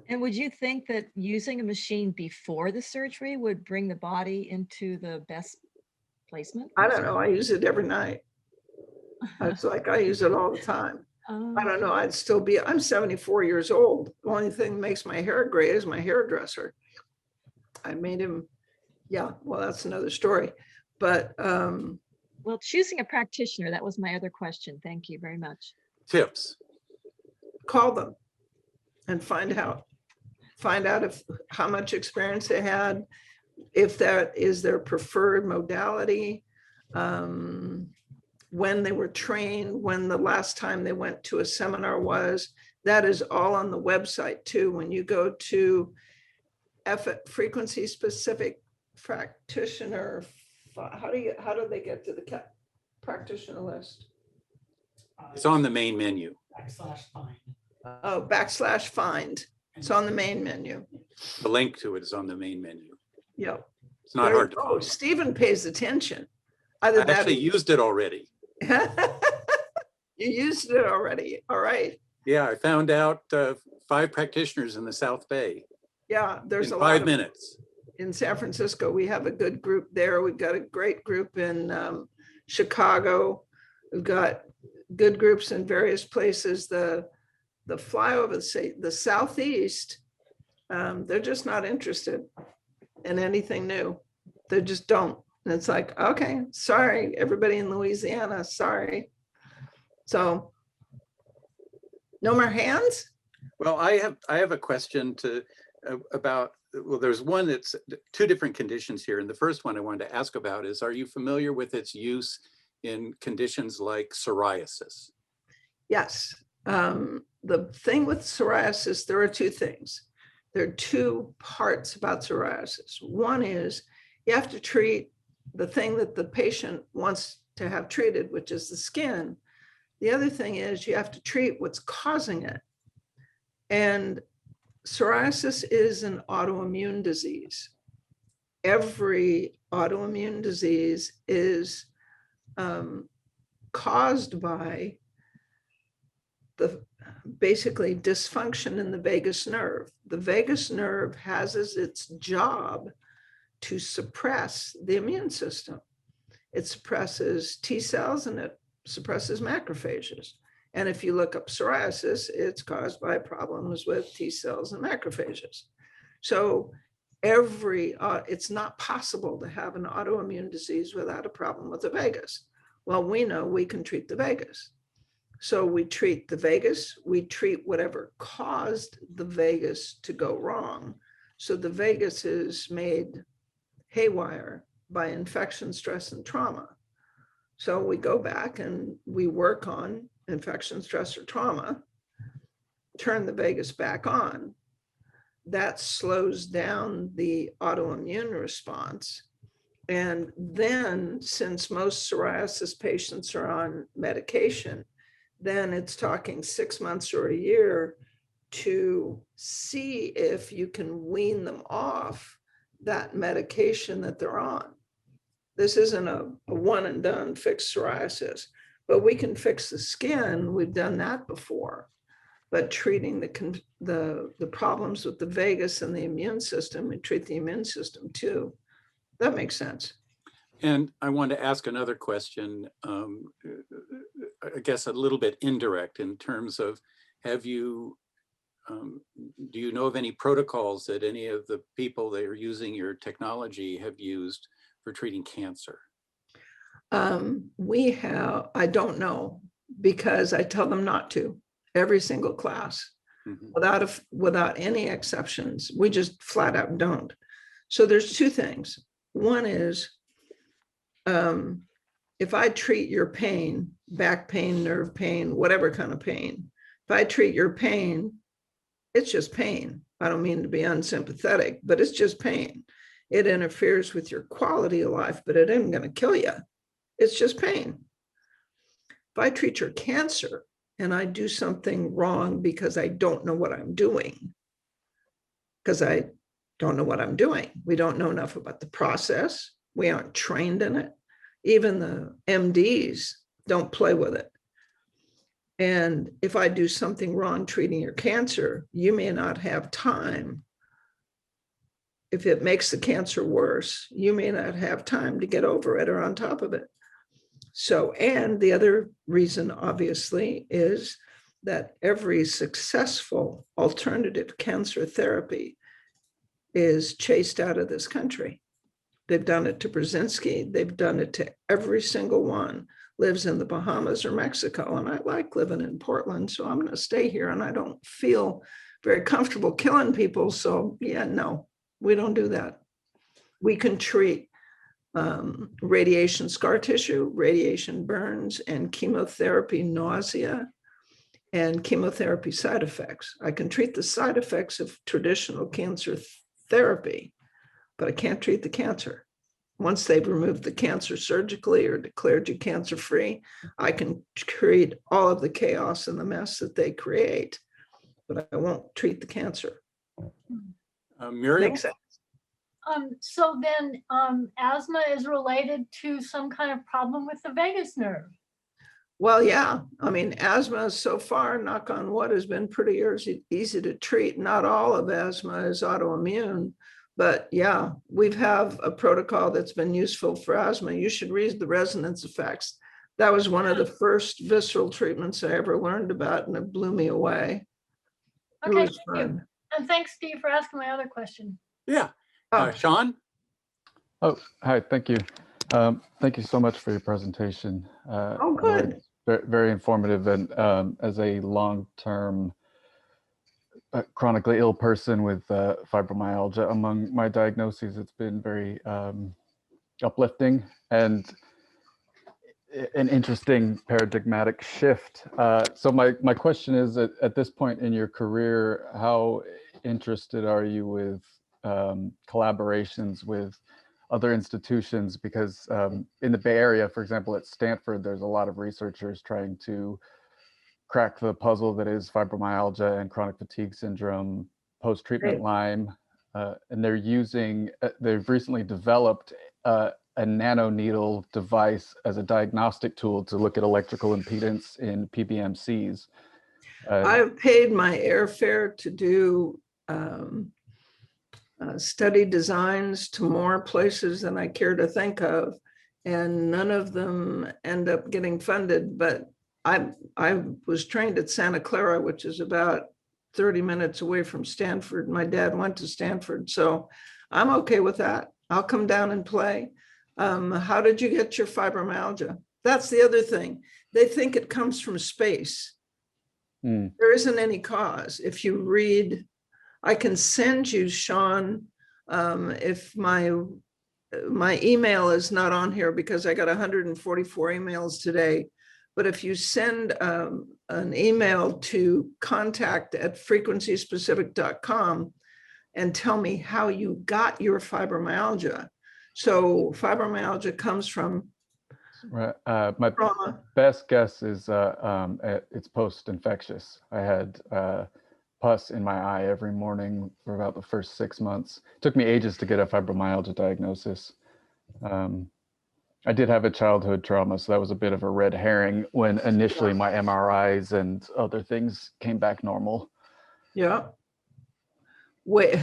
Speaker 6: And would you think that using a machine before the surgery would bring the body into the best placement?
Speaker 2: I don't know. I use it every night. It's like I use it all the time. I don't know. I'm 74 years old. The only thing that makes my hair gray is my hairdresser. I made him, yeah, well, that's another story. But
Speaker 6: well, choosing a practitioner, that was my other question. Thank you very much.
Speaker 3: Tips.
Speaker 2: Call them and find out if how much experience they had, if that is their preferred modality, when they were trained, when the last time they went to a seminar was. That is all on the website too. When you go to frequency specific practitioner, how do they get to the practitioner list?
Speaker 3: It's on the main menu.
Speaker 7: /find.
Speaker 2: Oh, /find. It's on the main menu.
Speaker 3: The link to it is on the main menu.
Speaker 2: Yep.
Speaker 3: It's not hard to
Speaker 2: Oh,
Speaker 3: find.
Speaker 2: Stephen pays attention.
Speaker 3: I actually used it already.
Speaker 2: You used it already. All right.
Speaker 3: Yeah, I found out 5 practitioners in the South Bay
Speaker 2: Yeah, there's
Speaker 3: in
Speaker 2: a lot
Speaker 3: 5
Speaker 2: of,
Speaker 3: minutes.
Speaker 2: in San Francisco. We have a good group there. We've got a great group in Chicago. We've got good groups in various places. The flyover, say the Southeast, they're just not interested in anything new. They just don't. And it's like, okay, sorry, everybody in Louisiana, sorry. So no more hands?
Speaker 3: Well, I have a question about, well, there's one that's 2 different conditions here. And the first one I wanted to ask about is, are you familiar with its use in conditions like psoriasis?
Speaker 2: Yes. The thing with psoriasis, there are 2 things. There are 2 parts about psoriasis. One is you have to treat the thing that the patient wants to have treated, which is the skin. The other thing is you have to treat what's causing it. And psoriasis is an autoimmune disease. Every autoimmune disease is caused by the basically dysfunction in the vagus nerve. The vagus nerve has as its job to suppress the immune system. It suppresses T cells and it suppresses macrophages. And if you look up psoriasis, it's caused by problems with T cells and macrophages. So it's not possible to have an autoimmune disease without a problem with the vagus. Well, we know we can treat the vagus. So we treat the vagus, we treat whatever caused the vagus to go wrong. So the vagus is made haywire by infection, stress, and trauma. So we go back and we work on infection, stress, or trauma, turn the vagus back on. That slows down the autoimmune response. And then, since most psoriasis patients are on medication, then it's talking 6 months or a year to see if you can wean them off that medication that they're on. This isn't a one and done fix psoriasis, but we can fix the skin. We've done that before. But treating the problems with the vagus and the immune system, we treat the immune system too. That makes sense.
Speaker 3: And I want to ask another question, I guess a little bit indirect in terms of, do you know of any protocols that any of the people that are using your technology have used for treating cancer?
Speaker 2: I don't know, because I tell them not to, every single class, without any exceptions. We just flat out don't. So there's 2 things. One is, if I treat your pain, back pain, nerve pain, whatever kind of pain, if I treat your pain, it's just pain. I don't mean to be unsympathetic, but it's just pain. It interferes with your quality of life, but it isn't going to kill you. It's just pain. If I treat your cancer and I do something wrong because I don't know what I'm doing, we don't know enough about the process. We aren't trained in it. Even the MDs don't play with it. And if I do something wrong treating your cancer, you may not have time. If it makes the cancer worse, you may not have time to get over it or on top of it. So, and the other reason, obviously, is that every successful alternative cancer therapy is chased out of this country. They've done it to Brzezinski. They've done it to every single one. Lives in the Bahamas or Mexico. And I like living in Portland, so I'm going to stay here. And I don't feel very comfortable killing people. So yeah, no, we don't do that. We can treat radiation scar tissue, radiation burns, and chemotherapy nausea and chemotherapy side effects. I can treat the side effects of traditional cancer therapy, but I can't treat the cancer. Once they've removed the cancer surgically or declared you cancer-free, I can treat all of the chaos and the mess that they create, but I won't treat the cancer.
Speaker 3: Muriel?
Speaker 2: Makes sense.
Speaker 7: So then asthma is related to some kind of problem with the vagus nerve.
Speaker 2: Well, yeah, I mean, asthma so far, knock on wood, has been pretty easy to treat. Not all of asthma is autoimmune, but yeah, we have a protocol that's been useful for asthma. You should read the resonance effects. That was one of the first visceral treatments I ever learned about, and it blew me away.
Speaker 7: Okay, thank you. And thanks, Steve, for asking my other question.
Speaker 3: Yeah.
Speaker 2: Oh.
Speaker 3: Sean?
Speaker 8: Oh, hi, thank you. Thank you so much for your presentation.
Speaker 2: Oh, good.
Speaker 8: Very, very informative. And as a long-term chronically ill person with fibromyalgia, among my diagnoses, it's been very uplifting and an interesting paradigmatic shift. So my question is, at this point in your career, how interested are you with collaborations with other institutions? Because in the Bay Area, for example, at Stanford, there's a lot of researchers trying to crack the puzzle that is fibromyalgia and chronic fatigue syndrome, post-treatment Lyme, and they've recently developed a nanoneedle device as a diagnostic tool to look at electrical impedance in PBMCs.
Speaker 2: I've paid my airfare to do study designs to more places than I care to think of, and none of them end up getting funded. But I was trained at Santa Clara, which is about 30 minutes away from Stanford. My dad went to Stanford, so I'm okay with that. I'll come down and play. How did you get your fibromyalgia? That's the other thing. They think it comes from space. There isn't any cause. If you read, I can send you, Sean, if my email is not on here because I got 144 emails today. But if you send an email to contact@frequencyspecific.com and tell me how you got your fibromyalgia. So fibromyalgia comes from
Speaker 8: my
Speaker 2: trauma.
Speaker 8: best guess is it's post-infectious. I had pus in my eye every morning for about the first 6 months. It took me ages to get a fibromyalgia diagnosis. I did have a childhood trauma, so that was a bit of a red herring when initially my MRIs and other things came back normal.
Speaker 2: Yeah. Wait,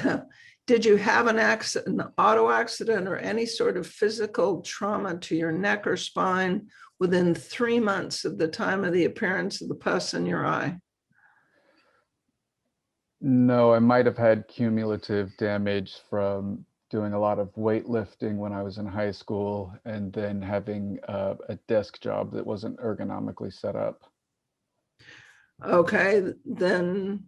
Speaker 2: did you have an accident, an auto accident, or any sort of physical trauma to your neck or spine within 3 months of the time of the appearance of the pus in your eye?
Speaker 8: No, I might have had cumulative damage from doing a lot of weightlifting when I was in high school, and then having a desk job that wasn't ergonomically set up.
Speaker 2: Okay, then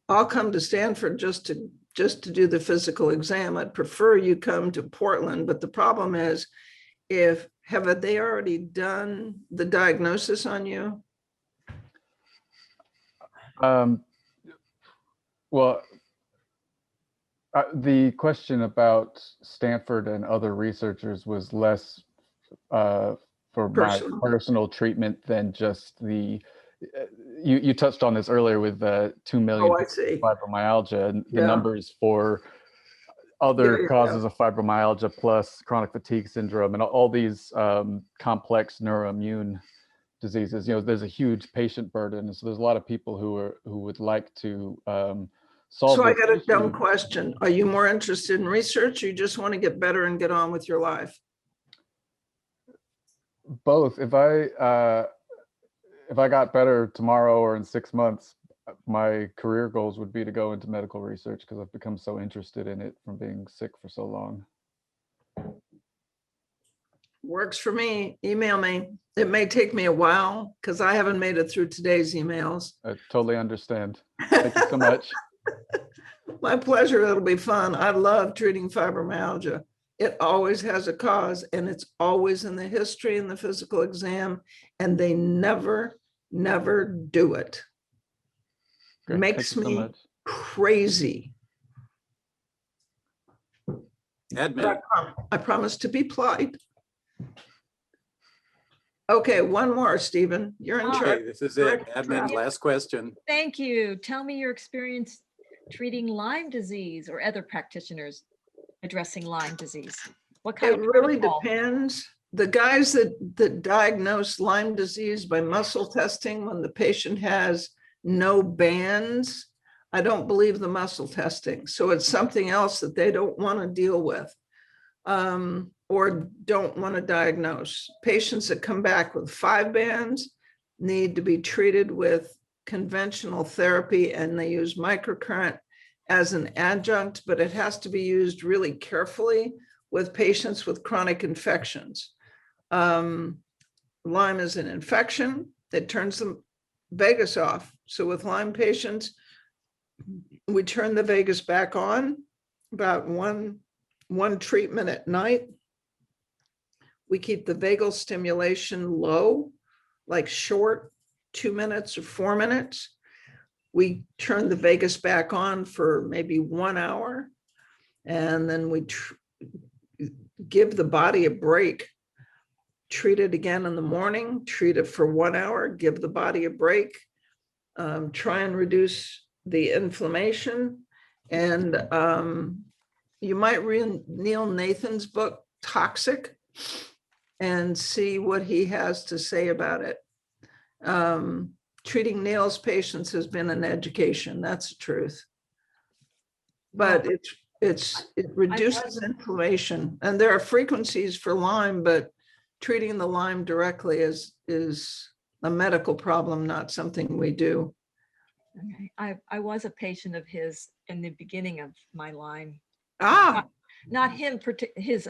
Speaker 2: I'll come to Stanford just to do the physical exam. I'd prefer you come to Portland, but the problem is, have they already done the diagnosis on you?
Speaker 8: Well, the question about Stanford and other researchers was less for my personal treatment than just the, you touched on this earlier with 2 million fibromyalgia, and the numbers for other causes of fibromyalgia plus chronic fatigue syndrome and all these complex neuroimmune diseases. There's a huge patient burden, and so there's a lot of people who would like to solve.
Speaker 2: So I
Speaker 8: this
Speaker 2: got a
Speaker 8: issue.
Speaker 2: dumb question. Are you more interested in research, or you just want to get better and get on with your life?
Speaker 8: Both. If I got better tomorrow or in 6 months, my career goals would be to go into medical research because I've become so interested in it from being sick for so long.
Speaker 2: Works for me. Email me. It may take me a while because I haven't made it through today's emails.
Speaker 8: I totally understand. Thank you so much.
Speaker 2: My pleasure. It'll be fun. I love treating fibromyalgia. It always has a cause, and it's always in the history and the physical exam, and they never do it.
Speaker 8: Great.
Speaker 2: Makes
Speaker 8: Thank you so
Speaker 2: me
Speaker 8: much.
Speaker 2: crazy.
Speaker 3: Admin.
Speaker 2: I promise to be polite. Okay, one more, Stephen. You're in charge.
Speaker 3: Okay, this is it. Admin, last question.
Speaker 6: Thank you. Tell me your experience treating Lyme disease or other practitioners addressing Lyme disease. What kind
Speaker 2: It
Speaker 6: of
Speaker 2: really
Speaker 6: protocol?
Speaker 2: depends. The guys that diagnose Lyme disease by muscle testing when the patient has no bands, I don't believe the muscle testing. So it's something else that they don't want to deal with or don't want to diagnose. Patients that come back with 5 bands need to be treated with conventional therapy, and they use microcurrent as an adjunct, but it has to be used really carefully with patients with chronic infections. Lyme is an infection that turns the vagus off. So with Lyme patients, we turn the vagus back on about one treatment at night. We keep the vagal stimulation low, like short, 2 minutes or 4 minutes. We turn the vagus back on for maybe 1 hour, and then we give the body a break. Treat it again in the morning, treat it for 1 hour, give the body a break, try and reduce the inflammation. And you might read Neil Nathan's book, Toxic, and see what he has to say about it. Treating Neil's patients has been an education, that's the truth. But it reduces inflammation, and there are frequencies for Lyme, but treating the Lyme directly is a medical problem, not something we do.
Speaker 6: Okay. I was a patient of his in the beginning of my Lyme.
Speaker 2: Ah,
Speaker 6: Not him, his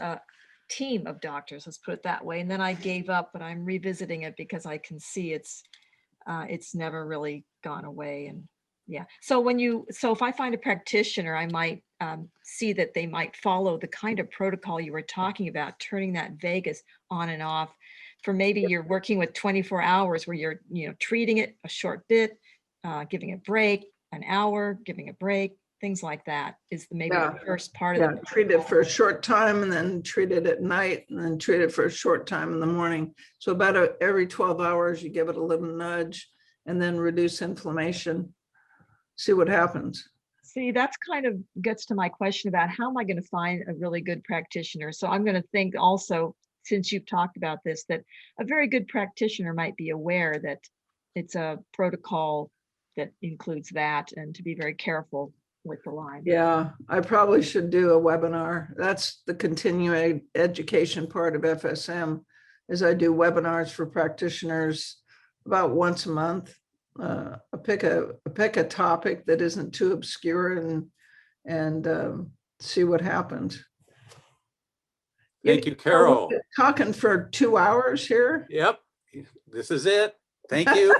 Speaker 6: team of doctors, let's put it that way. And then I gave up, but I'm revisiting it because I can see it's never really gone away. And yeah, so if I find a practitioner, I might see that they might follow the kind of protocol you were talking about, turning that vagus on and off for maybe you're working with 24 hours where you're, treating it a short bit, giving a break, an hour, giving a break, things like that is maybe the first part of it.
Speaker 2: Treat it for a short time and then treat it at night and then treat it for a short time in the morning. So about every 12 hours, you give it a little nudge and then reduce inflammation. See what happens.
Speaker 6: See, that's kind of gets to my question about how am I going to find a really good practitioner? So I'm going to think also, since you've talked about this, that a very good practitioner might be aware that it's a protocol that includes that and to be very careful with the Lyme.
Speaker 2: Yeah, I probably should do a webinar. That's the continuing education part of FSM, is I do webinars for practitioners about once a month. I pick a topic that isn't too obscure and see what happens.
Speaker 3: Thank you, Carol.
Speaker 2: Talking for 2 hours here.
Speaker 3: Yep, this is it. Thank you.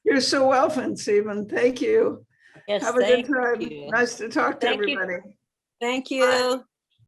Speaker 2: You're so welcome, Stephen. Thank you.
Speaker 1: Yes,
Speaker 2: Have a good
Speaker 1: thank
Speaker 2: time.
Speaker 1: you.
Speaker 2: Nice to talk to
Speaker 1: Thank you.
Speaker 2: everybody.
Speaker 1: Thank you.